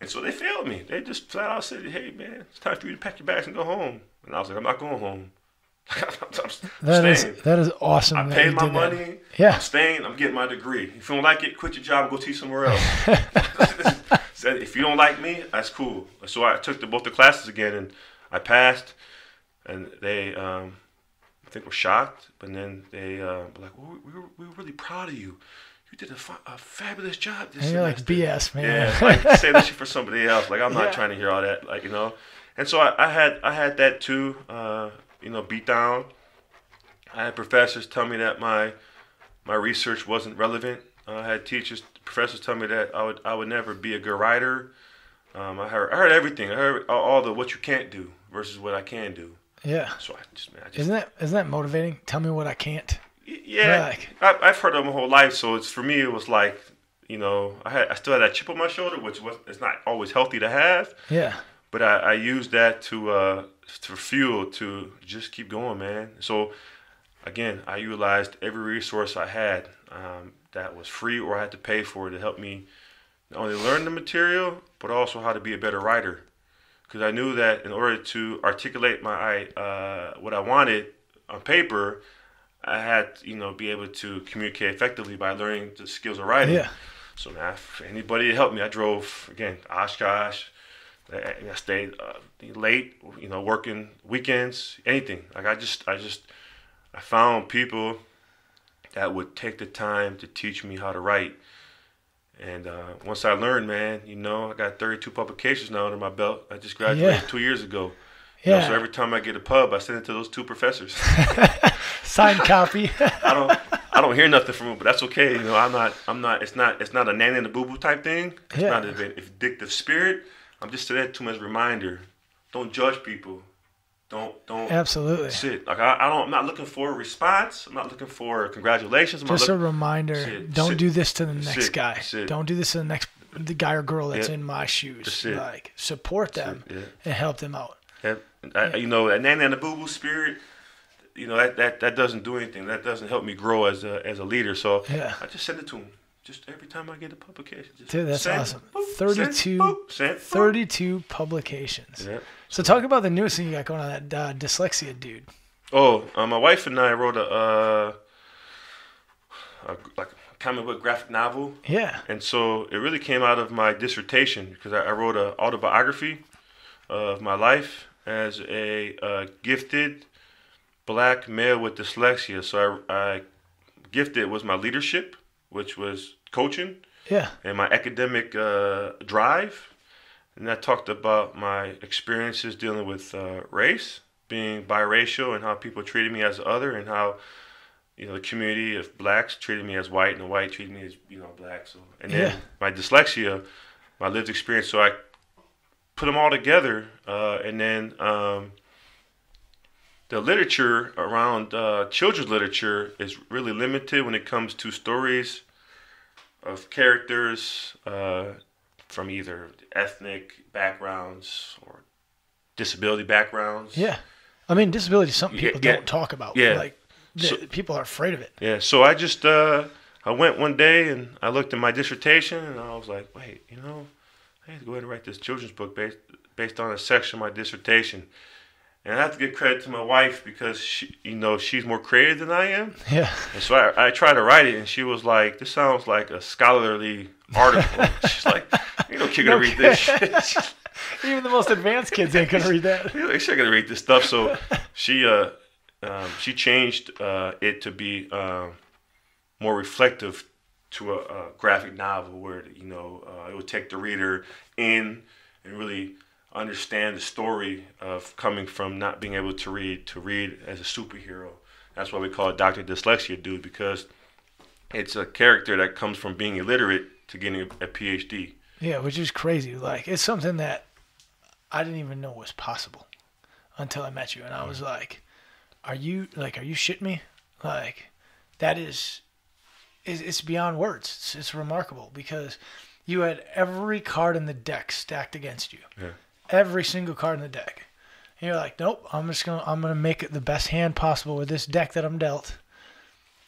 And so they failed me. They just flat out said, hey, man, it's time for you to pack your bags and go home. And I was like, I'm not going home. I'm staying. That is awesome. I paid my money. Yeah. I'm staying. I'm getting my degree. If you don't like it, quit your job and go teach somewhere else. Said, if you don't like me, that's cool. So I took both the classes again, and I passed. And they, I think, were shocked. But then they were like, well, we were really proud of you. You did a fabulous job this semester. You're like, BS, man. Yeah, like, say that shit for somebody else. Like, I'm not trying to hear all that. Like, And so I had that too. Beat down. I had professors tell me that my research wasn't relevant. I had professors tell me that I would never be a good writer. I heard everything. I heard all the what you can't do versus what I can do. Yeah. So I just isn't that motivating? Tell me what I can't. Yeah. I've heard it my whole life. So for me it was like, I still had that chip on my shoulder, which it's not always healthy to have. Yeah. But I used that to fuel to just keep going, man. So, again, I utilized every resource I had that was free or I had to pay for to help me not only learn the material, but also how to be a better writer. Because I knew that in order to articulate what I wanted on paper, I had to, be able to communicate effectively by learning the skills of writing. Yeah. So, man, for anybody to help me, I drove, again, Oshkosh. I stayed late, working weekends, anything. Like I found people that would take the time to teach me how to write. And once I learned, man, I got 32 publications now under my belt. I just graduated 2 years ago. Yeah. So every time I get a pub, I send it to those two professors. Signed copy. I don't hear nothing from them, but that's okay. I'm not. It's not a nanny and a boo boo type thing. It's not an addictive spirit. I'm just saying that to them as a reminder. Don't judge people. Don't. Absolutely. Sit. Like I'm not looking for a response. I'm not looking for congratulations. Just a reminder. Don't do this to the next guy. Don't do this to the guy or girl that's in my shoes. Like support them and help them out. Yeah. That nanny and the boo boo spirit. That doesn't do anything. That doesn't help me grow as a leader. So I just send it to them. Just every time I get a publication. Dude, that's awesome. 32 publications. Yeah. So talk about the newest thing you got going on, that dyslexia dude. Oh, my wife and I wrote a comic book graphic novel. Yeah. And so it really came out of my dissertation because I wrote an autobiography of my life as a gifted black male with dyslexia. So I gifted was my leadership, which was coaching, and my academic drive. And I talked about my experiences dealing with race, being biracial, and how people treated me as other, and how the community of blacks treated me as white, and the white treated me as black. So, and then my dyslexia, my lived experience. So I put them all together, and then the literature around children's literature is really limited when it comes to stories of characters from either ethnic backgrounds or disability backgrounds. Yeah. I mean, disability is something people don't talk about. Yeah. Like, people are afraid of it. Yeah. So I just, I went one day and I looked at my dissertation and I was like, wait, I need to go ahead and write this children's book based on a section of my dissertation. And I have to give credit to my wife because she, she's more creative than I am. Yeah. And so I tried to write it, and she was like, "This sounds like a scholarly article." She's like, "Ain't no kid gonna read this shit." Even the most advanced kids ain't gonna read that. They're not gonna read this stuff. So she changed it to be more reflective to a graphic novel where it would take the reader in and really understand the story of coming from not being able to read as a superhero. That's why we call it Dr. Dyslexia Dude, because it's a character that comes from being illiterate to getting a PhD. Yeah, which is crazy. Like, it's something that I didn't even know was possible until I met you. And I was like, are you shitting me? Like, that it's beyond words. It's remarkable because you had every card in the deck stacked against you. Yeah. Every single card in the deck. And you're like, nope, I'm gonna make it the best hand possible with this deck that I'm dealt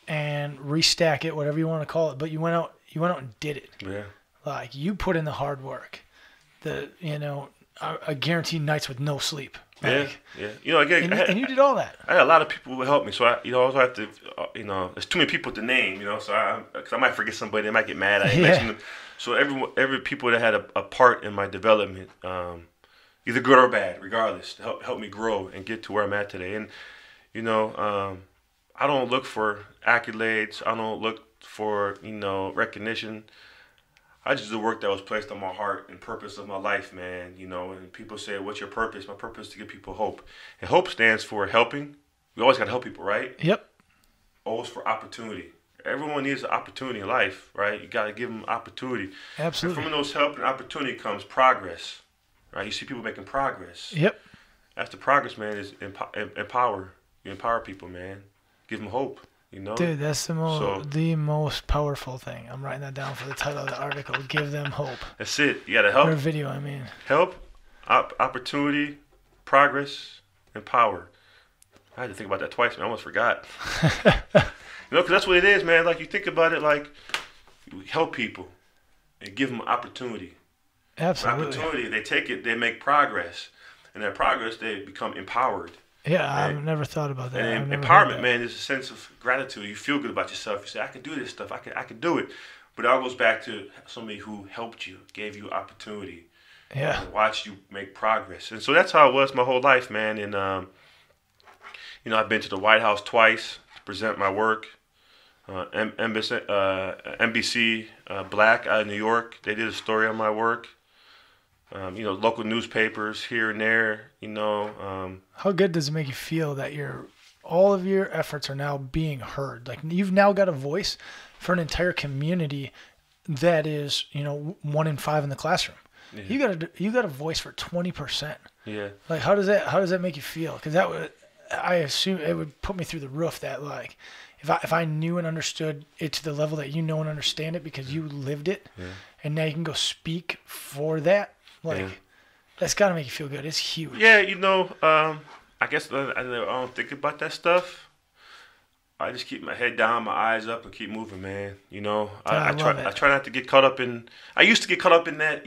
and restack it, whatever you want to call it. But you went out and did it. Yeah. Like, you put in the hard work. I guarantee nights with no sleep. Like, yeah. Again, and you did all that. I had a lot of people who helped me, so I also have to, there's too many people to name, so because I might forget somebody, they might get mad. I didn't mention them. So every people that had a part in my development, either good or bad, regardless, to help me grow and get to where I'm at today. And I don't look for accolades. I don't look for recognition. I just do the work that was placed on my heart and purpose of my life, man. And people say, what's your purpose? My purpose is to give people hope. And hope stands for helping. We always got to help people, right? Yep. O is for opportunity. Everyone needs an opportunity in life, right? You got to give them opportunity. Absolutely. And from those help and opportunity comes progress, right? You see people making progress. Yep. That's the progress, man, is empower. You empower people, man. Give them hope. Dude, that's the most powerful thing. I'm writing that down for the title of the article. Give them hope. That's it. You got to help. Or video, I mean. Help, opportunity, progress, and power. I had to think about that twice, man. I almost forgot. Because that's what it is, man. Like, you think about it, like, you help people and give them opportunity. Absolutely. Opportunity, they take it, they make progress. And that progress, they become empowered. Yeah, I've never thought about that. And empowerment, man, is a sense of gratitude. You feel good about yourself. You say, I can do this stuff. I can do it. But it all goes back to somebody who helped you, gave you opportunity. Yeah. And watched you make progress. And so that's how it was my whole life, man. And, I've been to the White House twice to present my work. NBC Black out of New York, they did a story on my work. Local newspapers here and there, How good does it make you feel that all of your efforts are now being heard? Like, you've now got a voice for an entire community that is, 1 in 5 in the classroom. Yeah. You got a voice for 20%. Yeah. Like, how does that make you feel? Because I assume it would put me through the roof. That, like, if I knew and understood it to the level that you know and understand it because you lived it, and now you can go speak for that. Like, that's got to make you feel good. It's huge. Yeah, I guess I don't think about that stuff. I just keep my head down, my eyes up, and keep moving, man. I try not to get caught up in. I used to get caught up in that,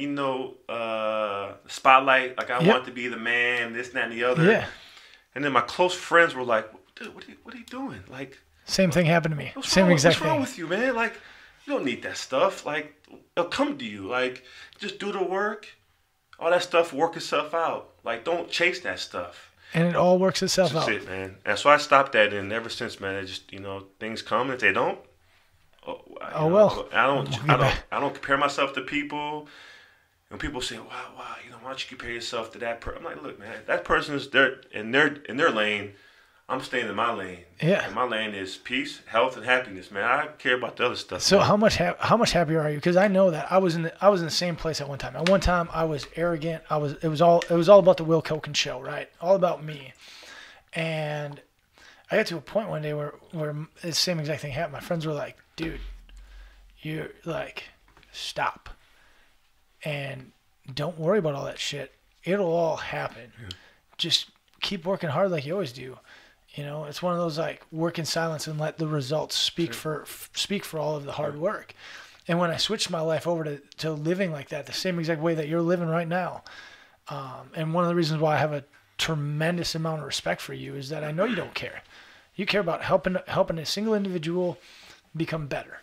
spotlight. Like, I want to be the man, this, that, and the other. Yeah. And then my close friends were like, "Dude, what are you doing?" Like, same thing happened to me. What's What's wrong with you, man? Like, you don't need that stuff. Like, it'll come to you. Like, just do the work. All that stuff work itself out. Like, don't chase that stuff. And it all works itself out. That's it, man. And so I stopped that, and ever since, man, it just, things come. If they don't, I don't compare myself to people. And people say, wow, why don't you compare yourself to that person? I'm like, look, man, that person is there in their lane. I'm staying in my lane. Yeah. And my lane is peace, health, and happiness, man. I care about the other stuff. So man. How much happier are you? Because I know that I was in the same place at one time. At one time, I was arrogant. It was all about the Will Koken show, right? All about me. And I got to a point one day where the same exact thing happened. My friends were like, dude, you're like, stop. And don't worry about all that shit. It'll all happen. Yeah. Just keep working hard like you always do. It's one of those, like, work in silence and let the results speak for all of the hard work. And when I switched my life over to living like that, the same exact way that you're living right now, and one of the reasons why I have a tremendous amount of respect for you is that I know you don't care. You care about helping a single individual become better.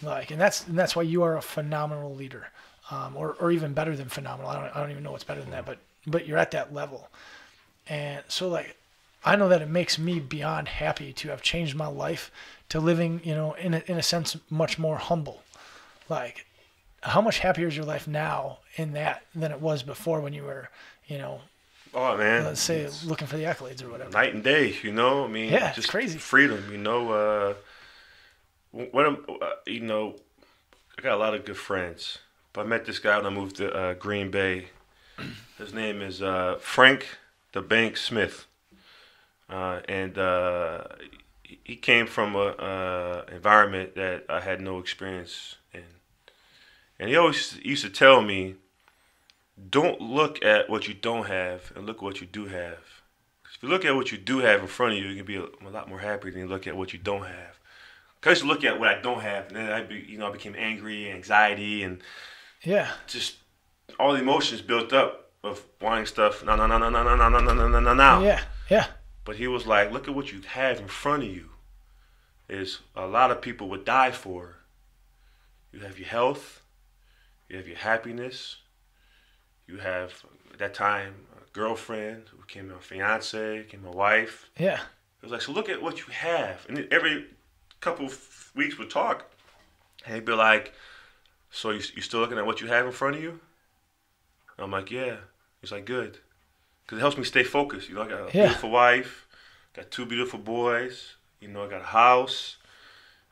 Like, and that's why you are a phenomenal leader, or even better than phenomenal. I don't even know what's better than that, but you're at that level. And so, like, I know that it makes me beyond happy to have changed my life to living, in a sense, much more humble. Like, how much happier is your life now in that than it was before when you were, oh man, let's say looking for the accolades or whatever. Night and day, I mean, yeah, just it's crazy. Freedom, I got a lot of good friends, But I met this guy when I moved to Green Bay. His name is Frank the Bank Smith, and he came from a environment that I had no experience in. And he always used to tell me, don't look at what you don't have and look at what you do have. If you look at what you do have in front of you, you can be a lot more happy than you look at what you don't have. Because I used to look at what I don't have, and then I became angry, anxiety, and just all the emotions built up of wanting stuff. No. Yeah. But he was like, look at what you have in front of you. Is a lot of people would die for. You have your health, you have your happiness, you have at that time a girlfriend who became a fiance, became a wife. Yeah. It was like, so look at what you have. And then every couple of weeks we'd talk, and he'd be like, so you still looking at what you have in front of you? And I'm like, yeah. He's like, good. Because it helps me stay focused. You know, I got a beautiful wife, got 2 beautiful boys, you know, I got a house.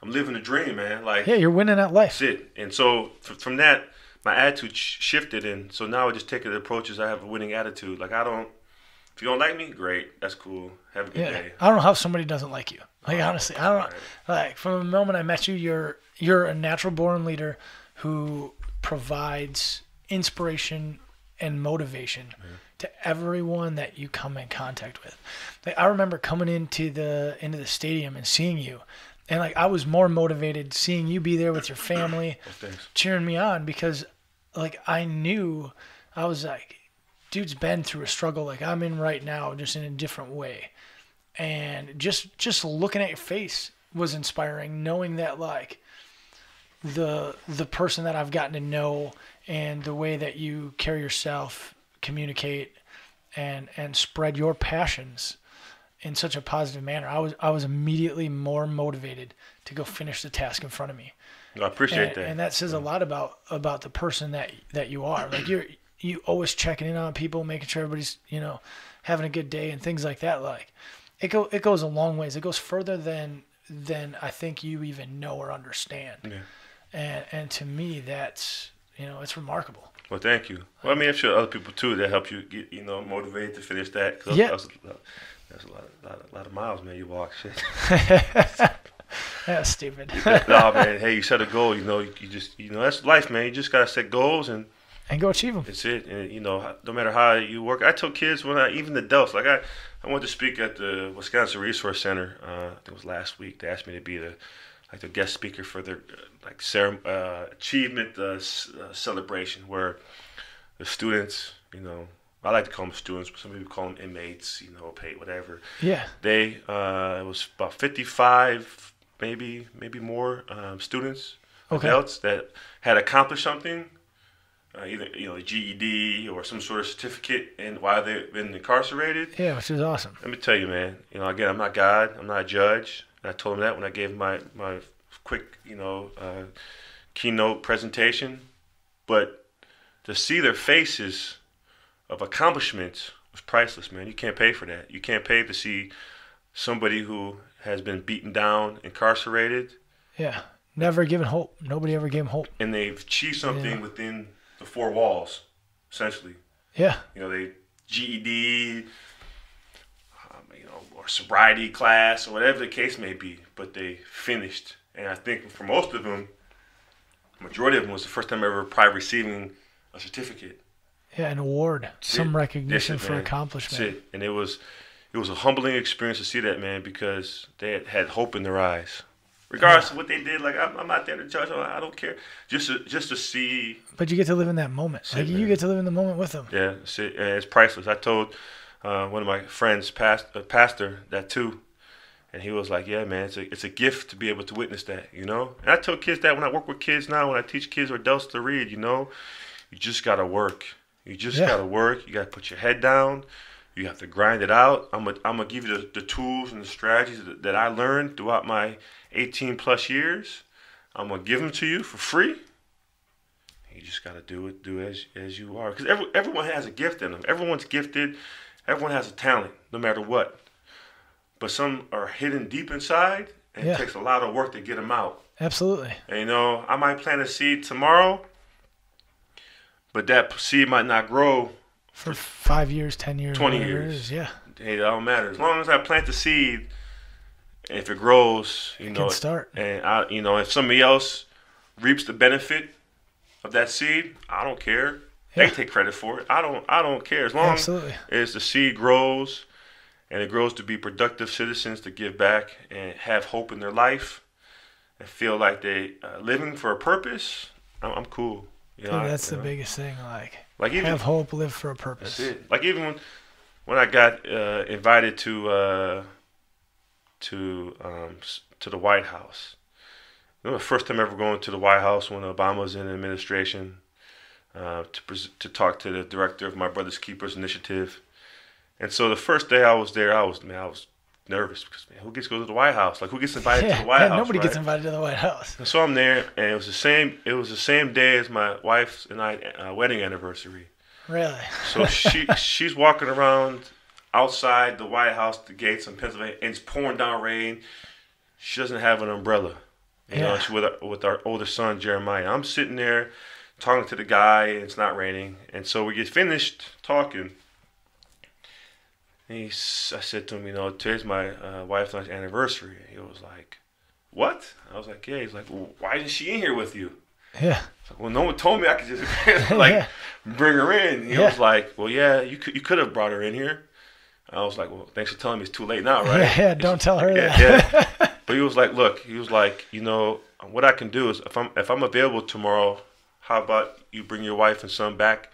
I'm living the dream, man. Like, yeah, you're winning at life. That's it. And so from that, my attitude shifted, and so now I just take the approach as I have a winning attitude. Like, if you don't like me, great, that's cool. Have a good day. I don't know how somebody doesn't like you. Like, honestly, I don't. Like, from the moment I met you, you're a natural born leader who provides inspiration and motivation to everyone that you come in contact with. Like, I remember coming into the stadium and seeing you. And, like, I was more motivated seeing you be there with your family, cheering me on, because, like, I knew, I was like, dude's been through a struggle like I'm in right now, just in a different way. And just looking at your face was inspiring, knowing that, like, the person that I've gotten to know and the way that you carry yourself, communicate, and spread your passions in such a positive manner, I was immediately more motivated to go finish the task in front of me. I appreciate that. And that says a lot about the person that you are. Like, you always checking in on people, making sure everybody's, you know, having a good day and things like that. Like, it goes a long ways. It goes further than I think you even know or understand. Yeah. And to me, that's, you know, it's remarkable. Well, thank you. Well, I mean, I'm sure other people too that help you get, you know, motivated to finish that. That's a lot of miles, man. You walk, shit. That's stupid. No, man. Hey, you set a goal. You know, you just, you know, that's life, man. You just gotta set goals and go achieve them. That's it. And you know, no matter how you work, I tell kids even adults. Like I went to speak at the Wisconsin Resource Center. I think it was last week. They asked me to be the guest speaker for their achievement celebration, where the students, you know, I like to call them students, but some people call them inmates, you know, paid, whatever. Yeah. They, it was about 55, maybe more students, adults that had accomplished something, either, you know, a GED or some sort of certificate, and while they've been incarcerated. Yeah, which is awesome. Let me tell you, man. You know, again, I'm not God. I'm not a judge. And I told them that when I gave my quick, you know, keynote presentation. But to see their faces of accomplishments was priceless, man. You can't pay for that. You can't pay to see somebody who has been beaten down, incarcerated. Yeah, never given hope. Nobody ever gave them hope. And they've achieved something within the 4 walls, essentially. Yeah. You know, they GED, you know, or sobriety class, or whatever the case may be, but they finished. And I think for most of them, majority of them, was the first time ever probably receiving a certificate. Yeah, an award, some recognition for accomplishment. That's it. And it was a humbling experience to see that, man, because they had hope in their eyes. Regardless of what they did, like, I'm not there to judge. I don't care. Just to see. But you get to live in that moment. Like, you get to live in the moment with them. Yeah, it's priceless. I told one of my friends, pastor, that too. And he was like, yeah, man, it's a gift to be able to witness that, you know? And I tell kids that when I work with kids now, when I teach kids or adults to read, you know, you just got to work. You just got to work. You got to put your head down. You have to grind it out. I'm gonna give you the tools and the strategies that I learned throughout my 18 plus years. I'm gonna give them to you for free. You just gotta do as you are, because everyone has a gift in them. Everyone's gifted. Everyone has a talent, no matter what. But some are hidden deep inside, and it takes a lot of work to get them out. Absolutely. And, you know, I might plant a seed tomorrow, but that seed might not grow for 5 years, 10 years, 20 whatever it years. is. Yeah. Hey, that don't matter. As long as I plant the seed, if it grows, It can start. And if somebody else reaps the benefit of that seed, I don't care. They take credit for it. I don't care. As long as the seed grows and it grows to be productive citizens to give back and have hope in their life and feel like they living for a purpose, I'm cool. That's the biggest thing. Like even, have hope, live for a purpose. That's it. Like even when I got invited to the White House. The first time ever going to the White House when Obama was in administration to talk to the director of My Brother's Keepers Initiative. And so the first day I was there, I was nervous because, man, who gets to go to the White House? Like, who gets invited to the White House? Nobody gets invited to the White House. And so I'm there, and it was the same day as my wife's and I wedding anniversary. Really? So she's walking around outside the White House, the gates in Pennsylvania, and it's pouring down rain. She doesn't have an umbrella. She's with our older son, Jeremiah. I'm sitting there talking to the guy, and it's not raining. And so we get finished talking. And I said to him, today's my wife's anniversary. And he was like, what? I was like, yeah. He's like, well, why isn't she in here with you? Yeah. Like, well, no one told me I could just bring her in. He was like, well, yeah, you could have brought her in here. I was like, well, thanks for telling me it's too late now, right? Yeah, don't tell her that. Yeah. But he was like, look, what I can do is if I'm available tomorrow, how about you bring your wife and son back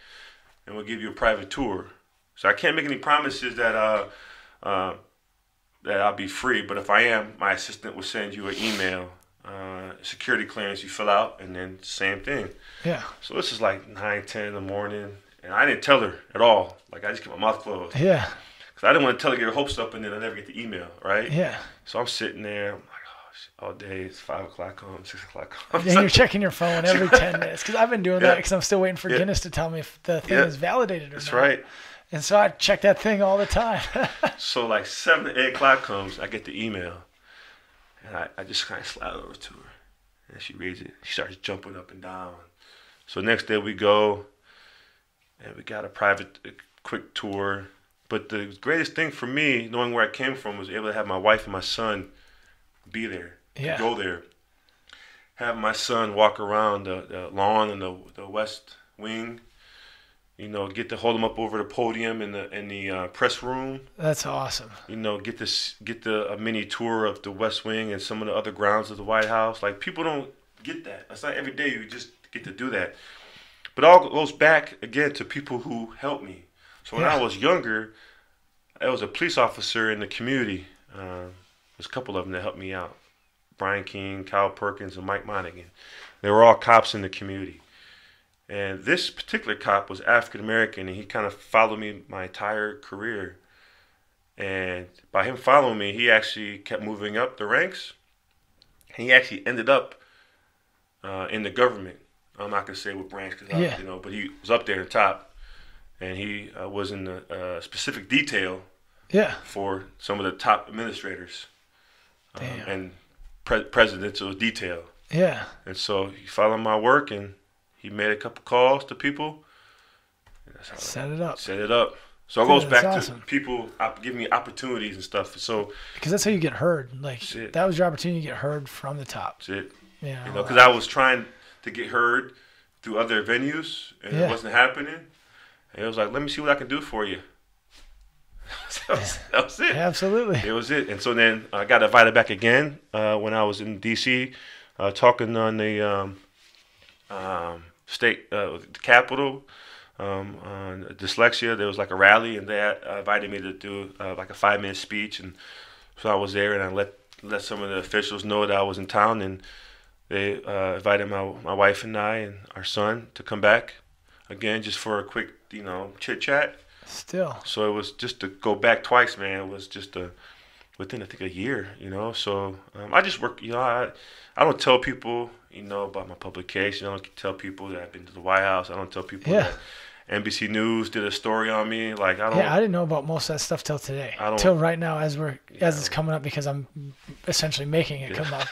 and we'll give you a private tour. So I can't make any promises that I'll be free, but if I am, my assistant will send you an email, security clearance you fill out, and then same thing. Yeah. So this is like 9, 10 in the morning, and I didn't tell her at all. Like, I just kept my mouth closed. Yeah. Because I didn't want to tell her, get her hopes up, and then I never get the email, right? Yeah. So I'm sitting there, I'm like, all day, it's 5 o'clock home, 6 o'clock home. And you're checking your phone every 10 minutes. Because I've been doing that because I'm still waiting for Guinness to tell me if the thing is validated or not. That's right. And so I check that thing all the time. So like 7 to 8 o'clock comes, I get the email. And I just kind of slide over to her. And she reads it. She starts jumping up and down. So next day we go, and we got a private, quick tour. But the greatest thing for me, knowing where I came from, was able to have my wife and my son be there. Yeah. Go there. Have my son walk around the lawn in the West Wing. Get to hold him up over the podium in the press room. That's awesome. Get a mini tour of the West Wing and some of the other grounds of the White House. Like, people don't get that. It's not every day you just get to do that. But it all goes back again to people who helped me. So when I was younger, I was a police officer in the community. There's a couple of them that helped me out. Brian King, Kyle Perkins, and Mike Monaghan. They were all cops in the community. And this particular cop was African-American, and he kind of followed me my entire career. And by him following me, he actually kept moving up the ranks. He actually ended up in the government. I'm not going to say what branch, but he was up there at the top. And he was in the specific detail for some of the top administrators and presidential detail. Yeah. And so he followed my work, and he made a couple calls to people. And that's how Set it up. So it goes back to people giving me opportunities and stuff. So because that's how you get heard. Like, that was your opportunity to get heard from the top. That's it. Yeah. Because I was trying to get heard through other venues, and it wasn't happening. And it was like, let me see what I can do for you. That was it. Absolutely. It was it. And so then I got invited back again when I was in D.C. Talking on the state capitol on dyslexia. There was like a rally, and they invited me to do like a 5-minute speech. And so I was there, and I let some of the officials know that I was in town, and they invited my wife and I and our son to come back again just for a quick, chit chat. Still. So it was just to go back twice, man. It was just within I think a year, So I just work, I don't tell people, about my publication. I don't tell people that I've been to the White House. I don't tell people that NBC News did a story on me. Like, I don't. Yeah, I didn't know about most of that stuff till today. Till right now, as it's coming up, because I'm essentially making it come up.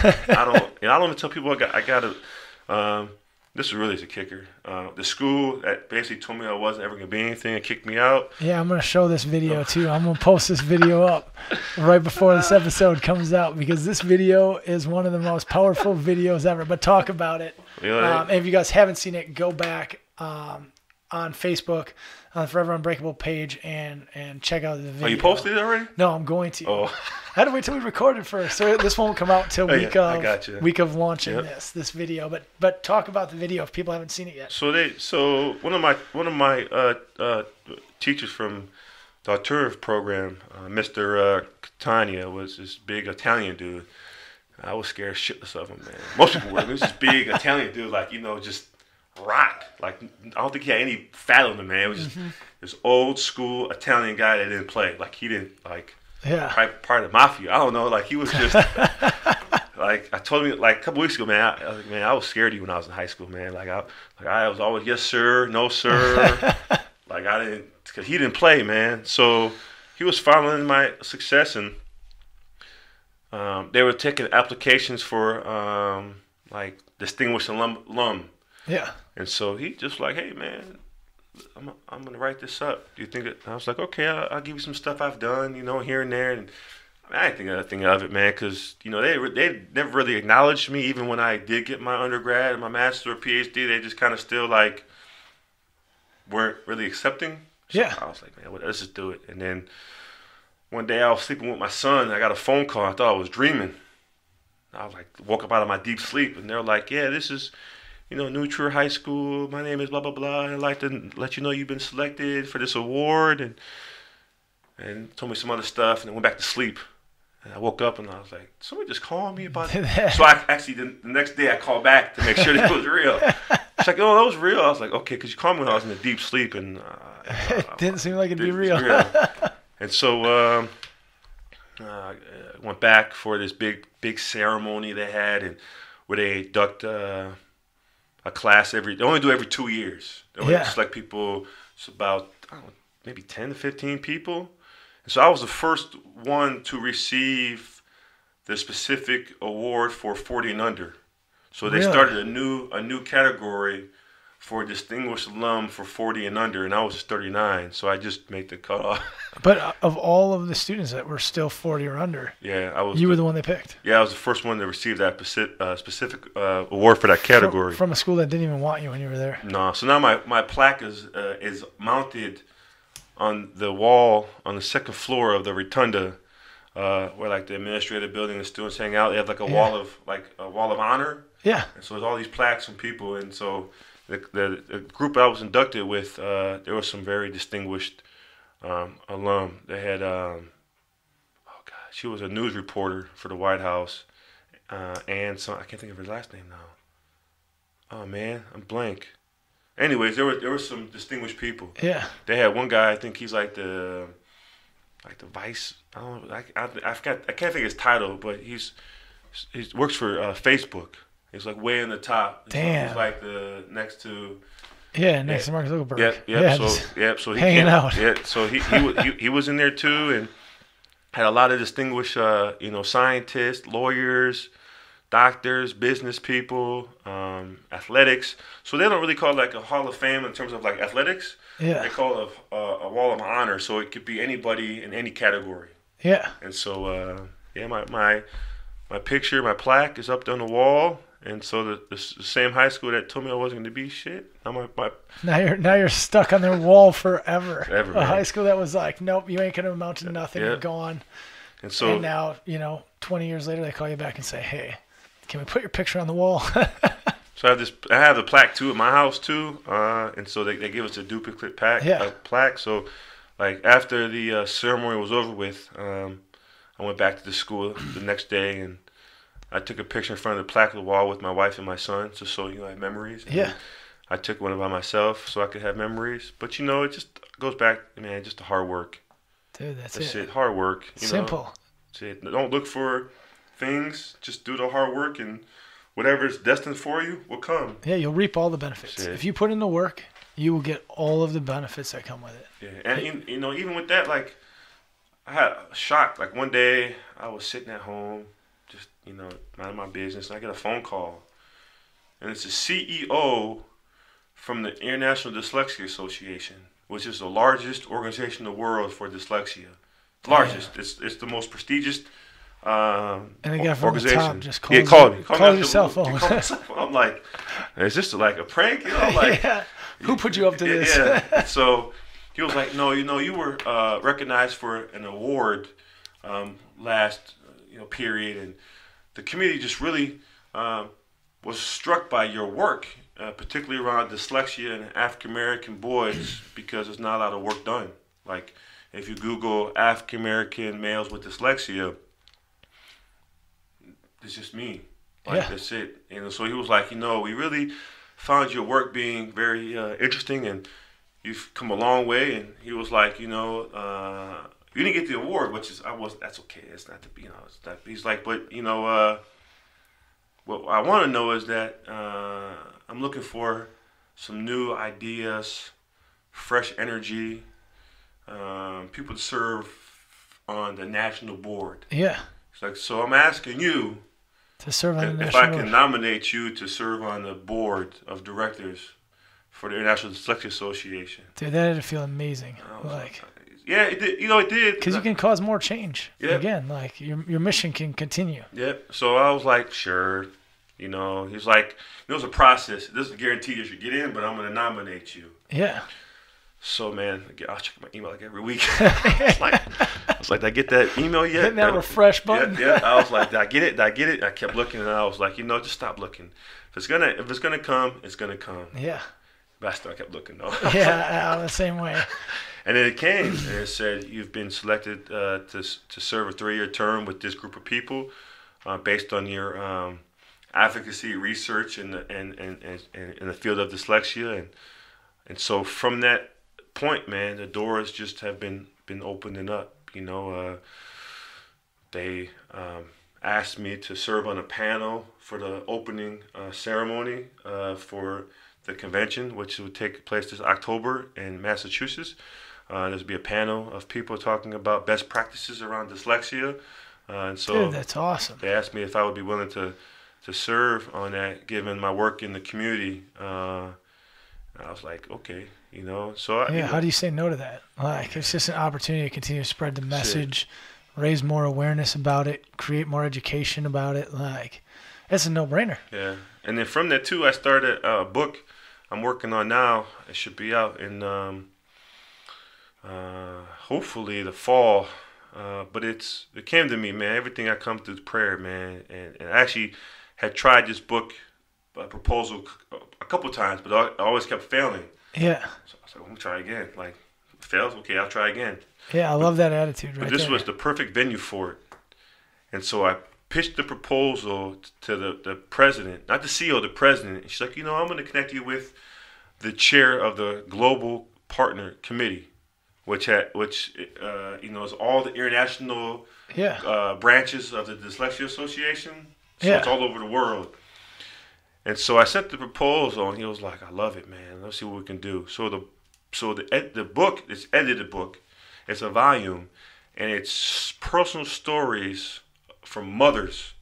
I don't even tell people I got to this was really the kicker. The school that basically told me I wasn't ever going to be anything and kicked me out. Yeah, I'm going to show this video too. I'm going to post this video up right before this episode comes out because this video is one of the most powerful videos ever. But talk about it. And if you guys haven't seen it, go back on Facebook on the Forever Unbreakable page and check out the video. Oh, you posted it already? No, I'm going to. Oh. I had to wait till we recorded first, so this won't come out till week of launching this video. But talk about the video if people haven't seen it yet. So one of my teachers from the doctorate program, Mr. Catania, was this big Italian dude. I was scared shitless of him, man. Most people were. He was this big Italian dude, like just rock. Like I don't think he had any fat on him, man. It was just this old school Italian guy that didn't play. Like he didn't part of the mafia. I don't know. Like he was just like I told him like a couple weeks ago, man. I was like, man, I was scared of you when I was in high school, man. Like I was always yes sir, no sir. Like I didn't, because he didn't play, man. So he was following my success, and they were taking applications for like distinguished alum. Yeah. And so he just like, hey man, I'm gonna write this up. Do you think it? I was like, okay, I'll give you some stuff I've done, here and there. And I didn't think anything of it, man, because they never really acknowledged me, even when I did get my undergrad and my master or PhD. They just kind of still like weren't really accepting. So yeah. I was like, man, let's just do it. And then one day I was sleeping with my son. I got a phone call. I thought I was dreaming. I was like, woke up out of my deep sleep, and they're like, yeah, this is, New Trier High School. My name is blah, blah, blah. I'd like to let you know you've been selected for this award, and told me some other stuff, and then went back to sleep. And I woke up, and I was like, somebody just called me about it. So I actually, the next day, I called back to make sure that it was real. It's like, oh, that was real. I was like, okay, because you called me when I was in a deep sleep, and it didn't seem like it'd be real. And so I went back for this big ceremony they had, and where they induct a class they only do every 2 years. They only select people. It's about maybe 10 to 15 people. And so I was the first one to receive the specific award for 40 and under. So they started a new category for distinguished alum for 40 and under, and I was 39, so I just made the cutoff. But of all of the students that were still 40 or under, you were the one they picked. Yeah, I was the first one to receive that specific award for that category. From a school that didn't even want you when you were there. No, so now my plaque is mounted on the wall on the second floor of the rotunda, where like the administrative building and students hang out. They have like a wall of honor. Yeah. And so there's all these plaques from people, and so. The group I was inducted with, there was some very distinguished alum. They had, she was a news reporter for the White House, and I can't think of her last name now. Oh man, I'm blank. Anyways, there were some distinguished people. Yeah. They had one guy. I think he's like the vice. I don't know. I forgot. I can't think of his title, but he works for Facebook. He's like way in the top. Damn. He's like the next to. Yeah, next to Mark Zuckerberg. So he hanging out. Yeah, so he was in there too, and had a lot of distinguished, scientists, lawyers, doctors, business people, athletics. So they don't really call it like a Hall of Fame in terms of like athletics. Yeah. They call it a Wall of Honor, so it could be anybody in any category. Yeah. And so my picture, my plaque is up on the wall. And so the same high school that told me I wasn't going to be shit. Now you're stuck on their wall forever. A high school that was like, nope, you ain't going to amount to nothing. You're gone. And now 20 years later, they call you back and say, hey, can we put your picture on the wall? So I have the plaque too at my house too. And so they give us a duplicate plaque. So like after the ceremony was over with, I went back to the school the next day, and I took a picture in front of the plaque of the wall with my wife and my son, just so I have memories. Yeah. I took one by myself so I could have memories. But it just goes back, man, just the hard work. Dude, that's it. Hard work. Simple. That's it. Don't look for things. Just do the hard work, and whatever is destined for you will come. Yeah, you'll reap all the benefits. If you put in the work, you will get all of the benefits that come with it. Yeah, and even with that, like, I had a shock. Like one day, I was sitting at home, just minding my business, and I get a phone call, and it's a CEO from the International Dyslexia Association, which is the largest organization in the world for dyslexia. Largest. Yeah. It's the most prestigious And the guy from the organization. top just Yeah, called me. Call your cell phone. I'm like, is this like a prank? You know, like, yeah. Who put you up to this? Yeah. So he was like, no, you were recognized for an award last period, and the committee just really was struck by your work, particularly around dyslexia and African American boys, because there's not a lot of work done. Like, if you Google African American males with dyslexia, it's just me. Like, yeah. That's it. And so he was like, we really found your work being very interesting, and you've come a long way. And he was like, you didn't get the award, that's okay. It's not he's like, but what I want to know is that I'm looking for some new ideas, fresh energy, people to serve on the national board. Yeah. It's like, so I'm asking you to serve on the if national I can board. nominate you to serve on the board of directors for the International Dyslexia Association. Dude, that would feel amazing. Yeah, it did. It did. Because you can cause more change. Yeah. Again, like your mission can continue. Yep. So I was like, sure. He's like, it's a process. It doesn't guarantee that you get in, but I'm going to nominate you. Yeah. So, man, I'll check my email like every week. I was like, did I get that email yet? Hitting that refresh button. Yeah. I was like, did I get it? I kept looking, and I was like, just stop looking. If it's gonna come, it's gonna come. Yeah. But I still kept looking though. Yeah, I'm the same way. And then it came, and it said you've been selected to serve a 3-year term with this group of people, based on your advocacy research in the field of dyslexia, and so from that point, man, the doors just have been opening up. They asked me to serve on a panel for the opening ceremony for the convention, which would take place this October in Massachusetts. There's be a panel of people talking about best practices around dyslexia, and so Dude, that's awesome. They asked me if I would be willing to serve on that, given my work in the community. I was like, okay, So how do you say no to that? Like, it's just an opportunity to continue to spread the message, raise more awareness about it, create more education about it. Like, it's a no-brainer. Yeah, and then from that too, I started a book I'm working on now. It should be out in hopefully the fall. But it came to me, man. Everything I come through prayer, man, and I actually had tried this book proposal a couple times, but I always kept failing. Yeah. So I was like, let me try again. Like, if it fails, okay, I'll try again. Yeah, I love that attitude right But this there. was the perfect venue for it. And so I pitched the proposal to the president, not the CEO, the president. And she's like, I'm going to connect you with the chair of the Global Partner Committee, which is all the international branches of the Dyslexia Association. So it's all over the world. And so I sent the proposal, and he was like, "I love it, man. Let's see what we can do." So the book, it's edited book. It's a volume, and it's personal stories from mothers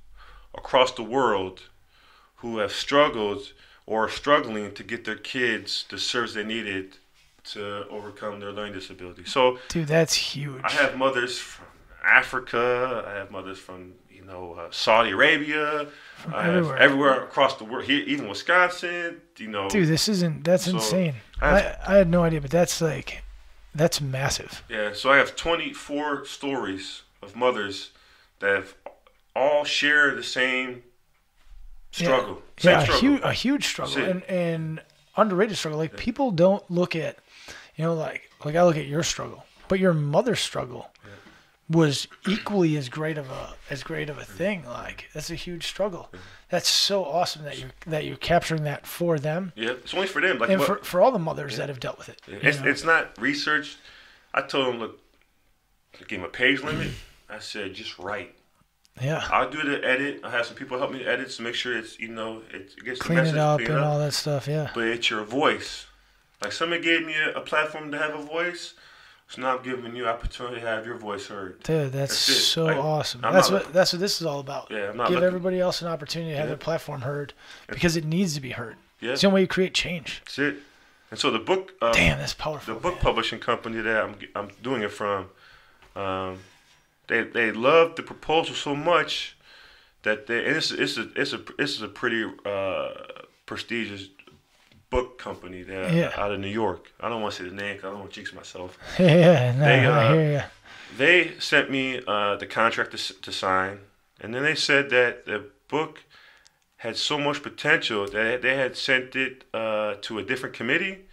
across the world who have struggled or are struggling to get their kids the service they needed to overcome their learning disability. So, dude, that's huge. I have mothers from Africa. I have mothers from Saudi Arabia. Everywhere across the world. Here, even Wisconsin. Dude, that's insane. I had no idea, but that's massive. Yeah. So I have 24 stories of mothers that have all share the same struggle. A huge struggle and underrated struggle. Like, people don't look at, like I look at your struggle, but your mother's struggle was equally as great of a thing. Like, that's a huge struggle. That's so awesome that you're capturing that for them. Yeah, it's only for them. Like, and for all the mothers that have dealt with it. It's not research. I told them, look, I gave them a page limit. I said, just write. Yeah. I'll do the edit. I'll have some people help me edit to make sure it's, it gets clean the message. It up and all that stuff, yeah. But it's your voice. Like, somebody gave me a platform to have a voice. So now I'm giving you opportunity to have your voice heard. Dude, that's so awesome. That's what this is all about. Yeah, I'm not Give looking, everybody else an opportunity to have their platform heard because it needs to be heard. Yeah. It's the only way you create change. That's it. And so the book, damn, that's powerful. The book publishing company that I'm doing it from, they love the proposal so much that it's a pretty prestigious book company that out of New York. I don't want to say the name because I don't want to jinx myself. Yeah, no, I hear you. They sent me the contract to sign, and then they said that the book had so much potential that they had sent it to a different committee,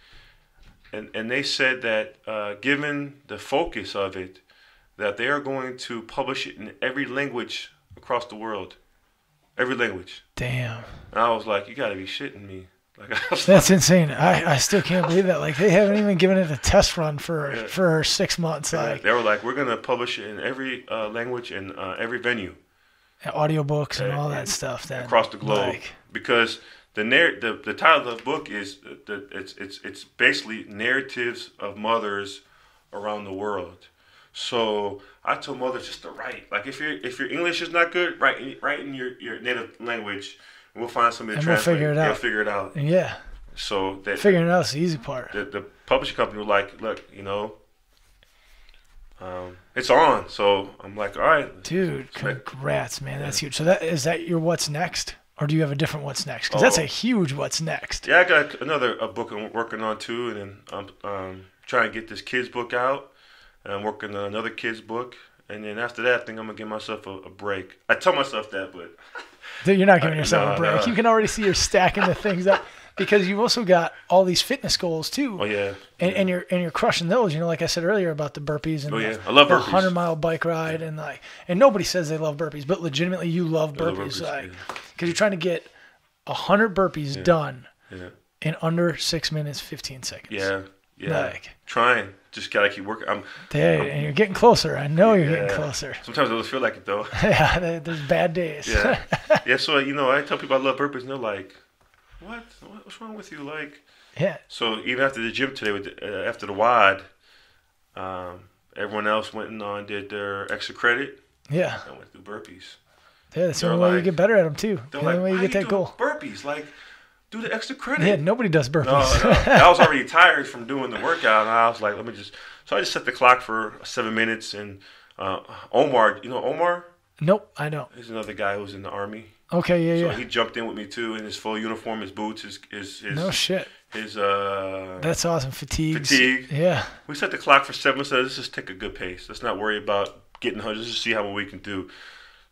and they said that given the focus of it, that they are going to publish it in every language across the world. Every language. Damn. And I was like, you got to be shitting me. That's insane. I still can't believe that. Like, they haven't even given it a test run for 6 months. Yeah, like they were like, we're going to publish it in every language and every venue. Audiobooks and all that stuff. Then, across the globe. Because the title of the book is, it's basically narratives of mothers around the world. So I told mothers just to write. Like, if your English is not good, write in your native language. We'll find somebody to translate. They'll figure it out. Yeah. So that figuring it out is the easy part. The publishing company was like, look, it's on. So I'm like, all right. Dude, congrats, man. That's huge. So is that your what's next? Or do you have a different what's next? Because that's a huge what's next. Yeah, I got another book I'm working on too. And then I'm trying to get this kid's book out. And I'm working on another kid's book. And then after that, I think I'm going to give myself a break. I tell myself that, but... Dude, you're not giving yourself a break. No. You can already see you're stacking the things up because you've also got all these fitness goals too. Oh yeah. And you're crushing those. Like I said earlier about the burpees and I love burpees. 100-mile bike ride and nobody says they love burpees, but legitimately you love burpees, because you're trying to get 100 burpees done in under 6 minutes 15 seconds. Yeah. Trying. Just gotta keep working. And you're getting closer. I know you're getting closer. Sometimes it doesn't feel like it though. Yeah, there's bad days. Yeah. So I tell people I love burpees, and they're like, "What? What's wrong with you?" Like, yeah. So even after the gym today, after the WOD, everyone else went and did their extra credit. Yeah. I went through burpees. Yeah, that's the only way you get better at them too. The only way you get that goal. Burpees, like. Do the extra credit. Yeah, nobody does burpees. No. I was already tired from doing the workout, and I was like, So I just set the clock for 7 minutes, and Omar, you know Omar? Nope, I don't. He's another guy who's in the Army. Okay, So he jumped in with me too in his full uniform, his boots, his no shit. His That's awesome. Fatigue. Yeah. We set the clock for 7 minutes. So let's just take a good pace. Let's not worry about getting 100. Let's just see how we can do.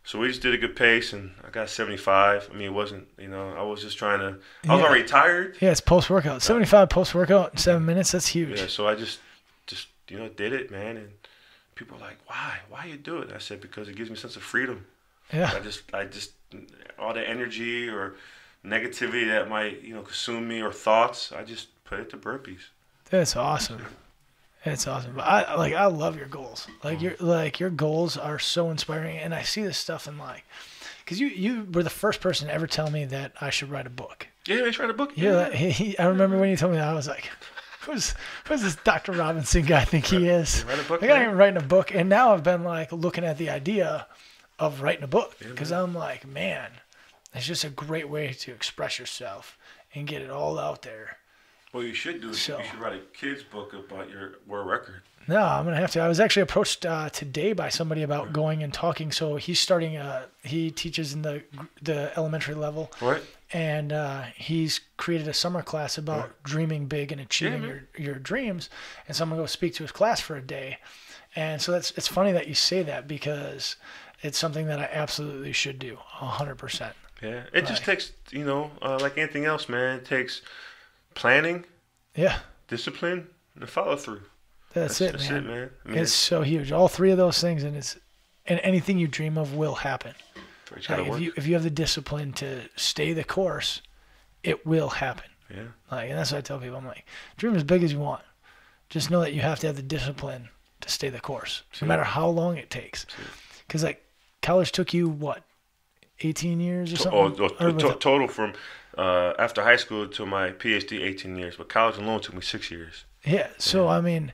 So we just did a good pace, and I got 75. I mean, it wasn't, I was just trying to, I was already tired. Yeah, it's post-workout. 75 post-workout in 7 minutes, that's huge. Yeah, so I just did it, man. And people are like, why you do it? I said, because it gives me a sense of freedom. Yeah. I just, all the energy or negativity that might, consume me or thoughts, I just put it to burpees. That's awesome. It's awesome. But I love your goals. Your goals are so inspiring, and I see this stuff and because you were the first person to ever tell me that I should write a book. Yeah, I should write a book. Yeah, I remember when you told me that, I was like, who's this Dr. Robinson guy think he is? Write a book. Like, I ain't writing a book, and now I've been looking at the idea of writing a book because I'm like, man, it's just a great way to express yourself and get it all out there. Well, you should do it. You should write a kid's book about your world record. No, I'm going to have to. I was actually approached today by somebody about going and talking. So he's starting, he teaches in the elementary level. Right. And he's created a summer class about dreaming big and achieving your dreams. And so I'm going to go speak to his class for a day. And so it's funny that you say that because it's something that I absolutely should do 100%. Yeah. It just takes, like anything else, man, it takes planning, discipline, and follow through. That's it, man. I mean, it's so huge. All three of those things, and anything you dream of will happen. If you have the discipline to stay the course, it will happen. Yeah. And that's what I tell people. I'm like, dream as big as you want. Just know that you have to have the discipline to stay the course, no matter how long it takes. Because college took you what, 18 years or something? Total from after high school to my PhD, 18 years. But college alone took me 6 years. Yeah. So, I mean,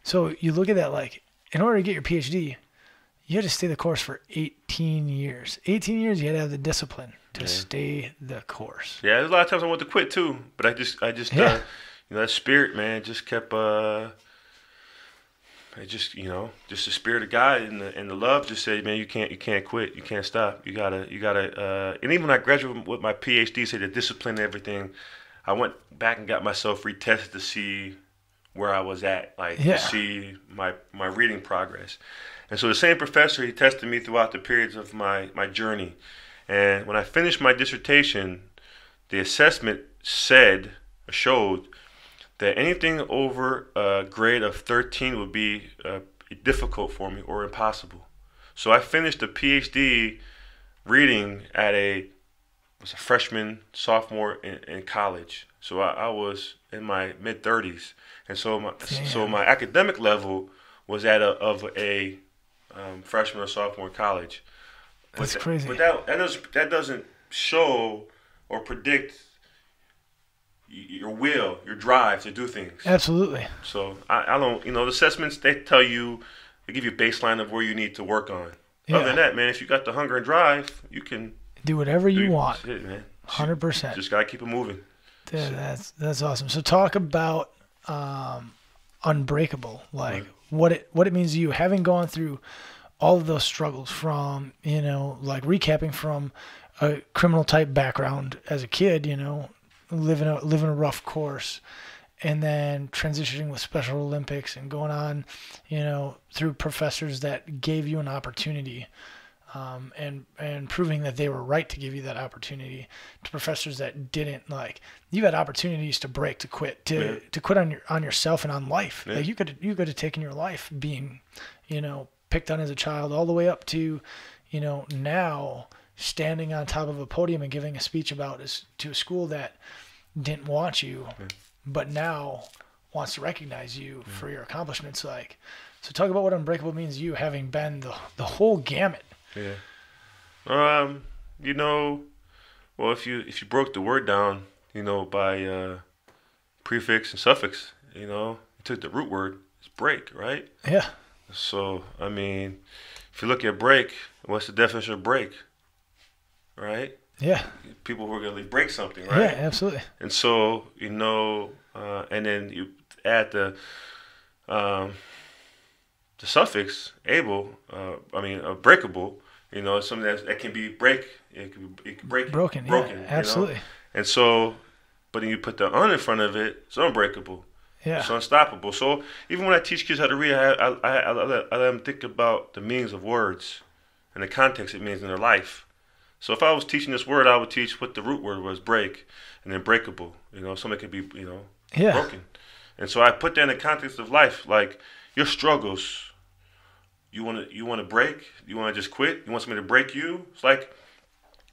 So you look at that, like, in order to get your PhD, you had to stay the course for 18 years. 18 years, you had to have the discipline to stay the course. Yeah, there's a lot of times I wanted to quit too, but I just, that spirit, man, just kept, it just, just the spirit of God and the love just said, man, you can't quit, you can't stop, you gotta, and even when I graduated with my PhD, say the discipline and everything, I went back and got myself retested to see where I was at, to see my reading progress. And so the same professor, he tested me throughout the periods of my journey. And when I finished my dissertation, the assessment showed that anything over a grade of 13 would be difficult for me or impossible. So I finished a PhD reading at a freshman, sophomore in college. So I was in my mid-30s. And so my academic level was of a freshman or sophomore in college. That's crazy. But that doesn't show or predict your will, your drive to do things. Absolutely. So I don't, the assessments, they give you a baseline of where you need to work on. Yeah. Other than that, man, if you got the hunger and drive, you can do whatever you want. Shit, man. 100%. Just gotta keep it moving. Dude, that's awesome. So talk about Unbreakable, like what it means to you, having gone through all of those struggles from, like recapping from a criminal type background as a kid, living a rough course, and then transitioning with Special Olympics and going on, through professors that gave you an opportunity, and proving that they were right to give you that opportunity, to professors that didn't. Like, you had opportunities to break, to quit, to quit on yourself and on life. Yeah. Like you could have taken your life being, picked on as a child, all the way up to, now standing on top of a podium and giving a speech to a school that didn't want you, but now wants to recognize you for your accomplishments. Like, so talk about what Unbreakable means to you, having been the whole gamut. Yeah. Well, if you broke the word down, by prefix and suffix, you took the root word, it's break, right? Yeah. So, I mean, if you look at break, what's the definition of break? Right? Yeah. People who are going to break something, right? Yeah, absolutely. And so, and then you add the suffix able, breakable, something that can be break. It can break. Broken. Yeah, absolutely. And so, but then you put the in front of it, it's unbreakable. Yeah. It's unstoppable. So even when I teach kids how to read, I let them think about the meanings of words and the context it means in their life. So if I was teaching this word, I would teach what the root word was, break, and then breakable. Something could be, broken. And so I put that in the context of life, like your struggles. You want to break? You want to just quit? You want somebody to break you? It's like,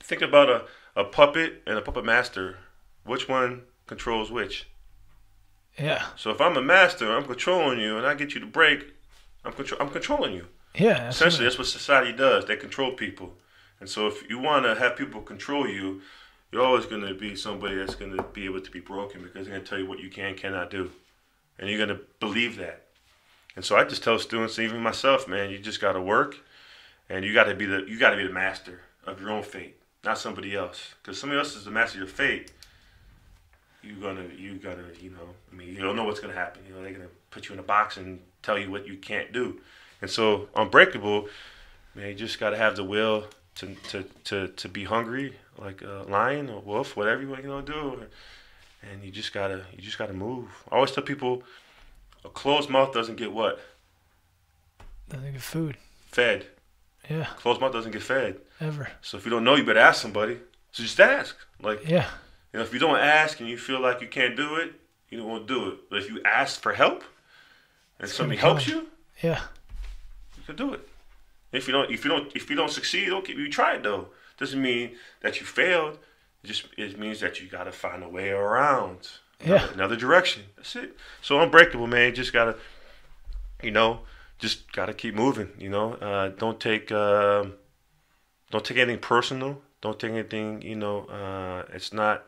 think about a puppet and a puppet master. Which one controls which? Yeah. So if I'm a master, I'm controlling you, and I get you to break, I'm controlling you. Yeah. Absolutely. Essentially, that's what society does. They control people. And so if you want to have people control you, you're always going to be somebody that's going to be able to be broken, because they're going to tell you what you cannot do. And you're going to believe that. And so I just tell students, even myself, man, you just got to work, and you got to be the master of your own fate, not somebody else. Because somebody else is the master of your fate. You gotta, you don't know what's gonna happen. They're gonna put you in a box and tell you what you can't do. And so, Unbreakable, man, you just gotta have the will to be hungry, like a lion or wolf, whatever you want to do. And you just gotta move. I always tell people, a closed mouth doesn't get what? Doesn't get food. Fed. Yeah. Closed mouth doesn't get fed. Ever. So if you don't know, you better ask somebody. So just ask. Yeah. If you don't ask and you feel like you can't do it, you don't want to do it. But if you ask for help and somebody helps you, you can do it. If you don't succeed, okay, you tried though. Doesn't mean that you failed. It means that you gotta find a way around. Another direction. That's it. So Unbreakable, man, just gotta keep moving. Don't take anything personal. Don't take anything, it's not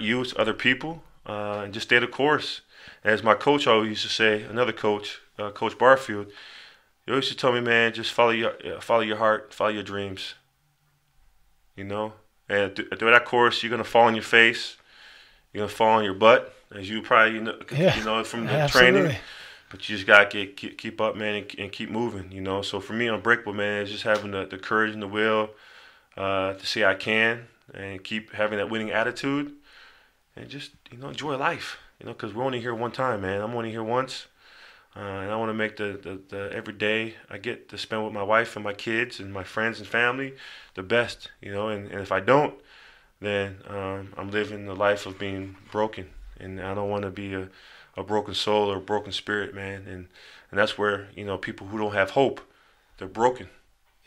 you, it's other people. And just stay the course. As my coach always used to say, another coach, Coach Barfield, he always used to tell me, man, just follow your heart, follow your dreams. You know, and through that course, you're gonna fall on your face, you're gonna fall on your butt, as you probably from the training. But you just gotta keep up, man, and keep moving. You know, so for me, Unbreakable, man, is just having the courage and the will to say I can, and keep having that winning attitude, and just enjoy life. You know, because we're only here one time, man. I'm only here once. And I want to make the every day I get to spend with my wife and my kids and my friends and family the best, and if I don't, then I'm living the life of being broken, and I don't want to be a broken soul or a broken spirit, man, and that's where, people who don't have hope, they're broken.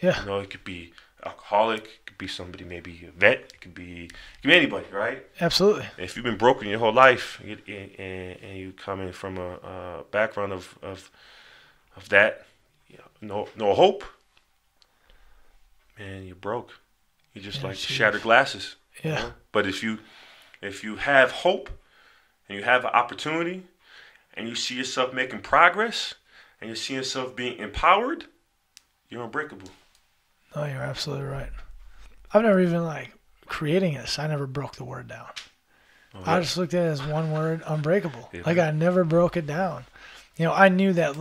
Yeah. It could be alcoholic, it could be somebody, maybe a vet, it could be anybody, right? Absolutely. If you've been broken your whole life, and you come in from a background of that, no hope, man, you're broke. You're just like shattered glasses. Yeah. But if you have hope, and you have an opportunity, and you see yourself making progress, and you see yourself being empowered, you're unbreakable. No, you're absolutely right. I've never even creating this. I never broke the word down. Oh, I just looked at it as one word, unbreakable. Yeah. I never broke it down. I knew that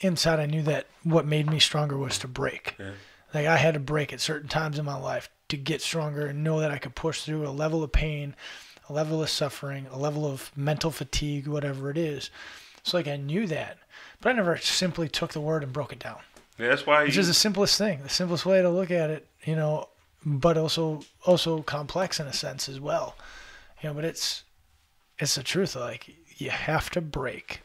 inside I knew that what made me stronger was to break. Yeah. I had to break at certain times in my life to get stronger and know that I could push through a level of pain, a level of suffering, a level of mental fatigue, whatever it is. So I knew that, but I never simply took the word and broke it down. Yeah, that's why. It's just the simplest thing, the simplest way to look at it, but also complex in a sense as well. But it's the truth. You have to break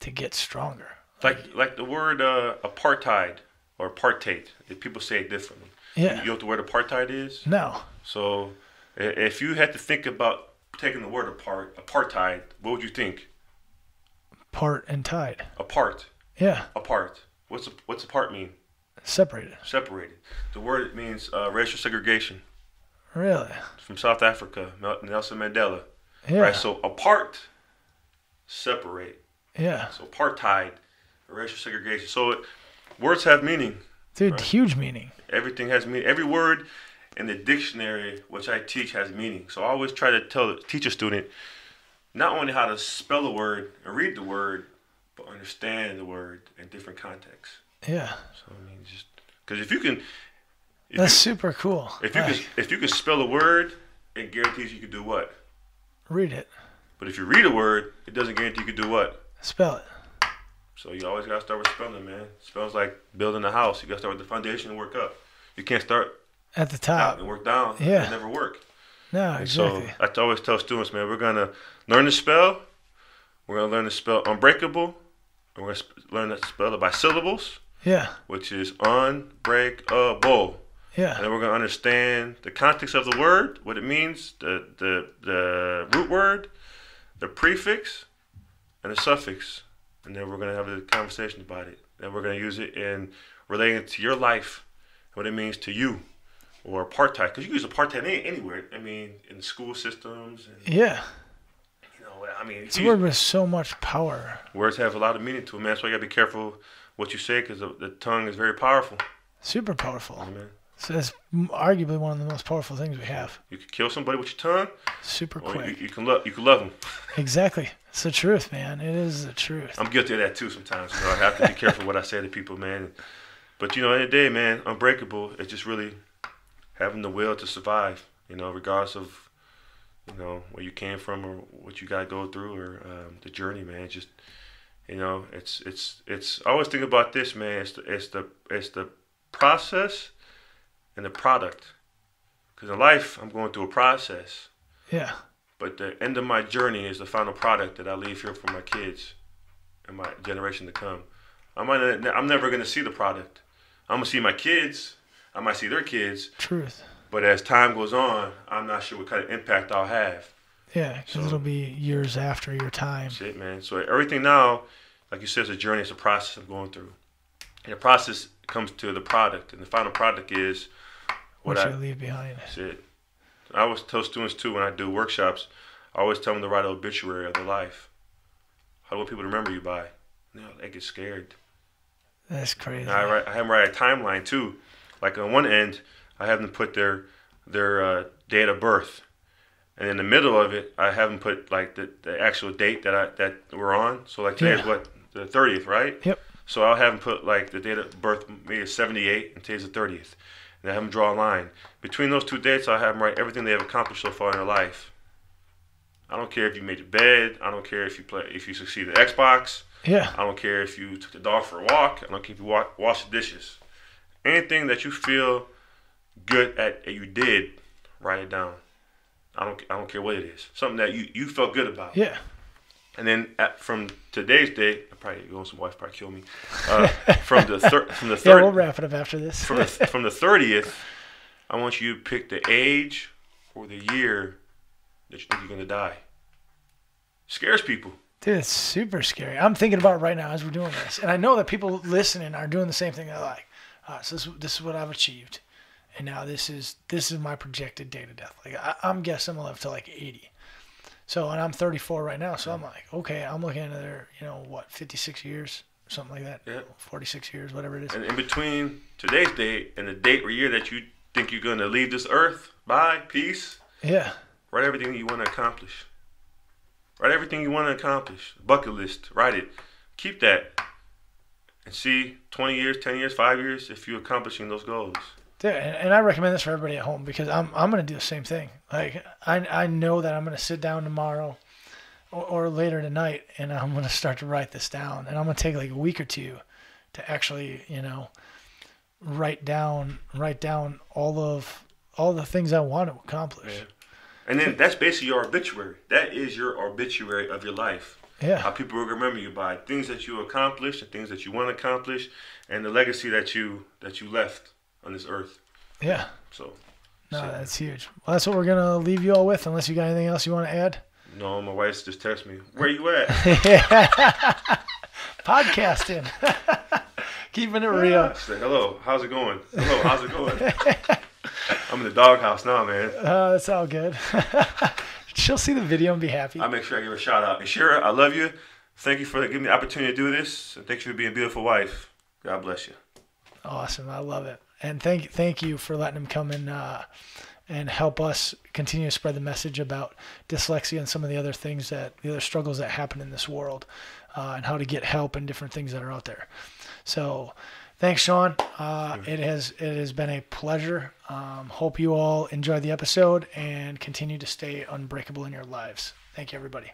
to get stronger. Like the word apartheid or apartheid. If people say it differently. Yeah. You know what the word apartheid is? No. So if you had to think about taking the word apartheid, what would you think? Part and tide. Apart. Yeah. Apart. What's apart mean? Separated. Separated. The word means racial segregation. Really? From South Africa, Nelson Mandela. Yeah. Right. So apart, separate. Yeah. So apartheid, racial segregation. So words have meaning. Dude, right? Huge meaning. Everything has meaning. Every word in the dictionary, which I teach, has meaning. So I always try to teach a student not only how to spell a word and read the word, but understand the word in different contexts. Yeah. So just because if you can, that's super cool. If you can spell a word, it guarantees you can do what? Read it. But if you read a word, it doesn't guarantee you can do what? Spell it. So you always gotta start with spelling, man. Spelling's like building a house. You gotta start with the foundation and work up. You can't start at the top and work down. Yeah. It'll never work. No, exactly. So I always tell students, man, we're gonna learn to spell. We're gonna learn to spell unbreakable. And we're gonna learn to spell it by syllables. Yeah. Which is unbreakable. Yeah. And then we're gonna understand the context of the word, what it means, the root word, the prefix, and the suffix. And then we're going to have a conversation about it. And we're going to use it in relating it to your life, what it means to you, or apartheid. Because you use apartheid anywhere. I mean, in school systems. And, yeah. It's a word with so much power. Words have a lot of meaning to them, man. That's why you got to be careful what you say, because the tongue is very powerful. Super powerful. Yeah, man. So it's arguably one of the most powerful things we have. You can kill somebody with your tongue. Super quick. You can love them. Exactly. It's the truth, man. It is the truth. I'm guilty of that too sometimes. I have to be careful what I say to people, man. But in the day, man, unbreakable is just really having the will to survive. Regardless of where you came from or what you got to go through or the journey, man. Just it's. I always think about this, man. It's the process and the product. Because in life, I'm going through a process. Yeah. But the end of my journey is the final product that I leave here for my kids and my generation to come. I'm never going to see the product. I'm going to see my kids. I might see their kids. Truth. But as time goes on, I'm not sure what kind of impact I'll have. Yeah, because it'll be years after your time. That's it, man. So everything now, like you said, is a journey. It's a process I'm going through. And the process comes to the product. And the final product is what you leave behind. That's it. I always tell students, too, when I do workshops, I always tell them to write an obituary of their life. How do you want people to remember you by? You know, they get scared. That's crazy. And I have them write a timeline too. Like on one end, I have them put their date of birth, and in the middle of it, I have them put like the actual date that we're on. So like today is what, the 30th, right? Yep. So I'll have them put like the date of birth, maybe it's 78, and today's the 30th, and I have them draw a line between those two dates. I'll have them write everything they have accomplished so far in their life. I don't care if you made your bed. I don't care if you succeeded at Xbox. Yeah. I don't care if you took the dog for a walk. I don't care if you wash the dishes. Anything that you feel good at you did, write it down. I don't care what it is. Something that you felt good about. Yeah. And then from today's date, I probably some wife probably kill me. From the 30th. Yeah, we'll wrap it up after this. from the 30th, I want you to pick the age or the year that you think you're gonna die. Scares people. Dude, it's super scary. I'm thinking about it right now as we're doing this, and I know that people listening are doing the same thing. They're like, so this is what I've achieved, and now this is my projected date of death. Like I'm guessing I'm gonna live to like 80. So, and I'm 34 right now, so I'm like, okay, I'm looking at another, 56 years, something like that. Yeah. 46 years, whatever it is. And in between today's date and the date or year that you think you're gonna leave this earth, bye, peace. Yeah. Write everything you want to accomplish. Write everything you want to accomplish. Bucket list. Write it. Keep that. And see 20 years, 10 years, 5 years if you're accomplishing those goals. Dude, and I recommend this for everybody at home because I'm going to do the same thing. Like, I know that I'm going to sit down tomorrow or later tonight and I'm going to start to write this down. And I'm going to take like a week or two to actually, write down all the things I want to accomplish. Yeah. And then that's basically your obituary. That is your obituary of your life. Yeah. How people will remember you by things that you accomplished, and things that you want to accomplish, and the legacy that you left on this earth. Yeah. So. That's huge. Well, that's what we're gonna leave you all with. Unless you got anything else you want to add. No, my wife just texted me. Where you at? Podcasting. Keeping it real. Say, hello. How's it going? Hello. How's it going? I'm in the doghouse now, man. That's all good. She'll see the video and be happy. I'll make sure I give her a shout out. And Shira, I love you. Thank you for giving me the opportunity to do this. And thank you for being a beautiful wife. God bless you. Awesome. I love it. And thank you for letting him come in and help us continue to spread the message about dyslexia and some of the other things the other struggles that happen in this world and how to get help and different things that are out there. So thanks, Shawn. It has been a pleasure. Hope you all enjoyed the episode and continue to stay unbreakable in your lives. Thank you, everybody.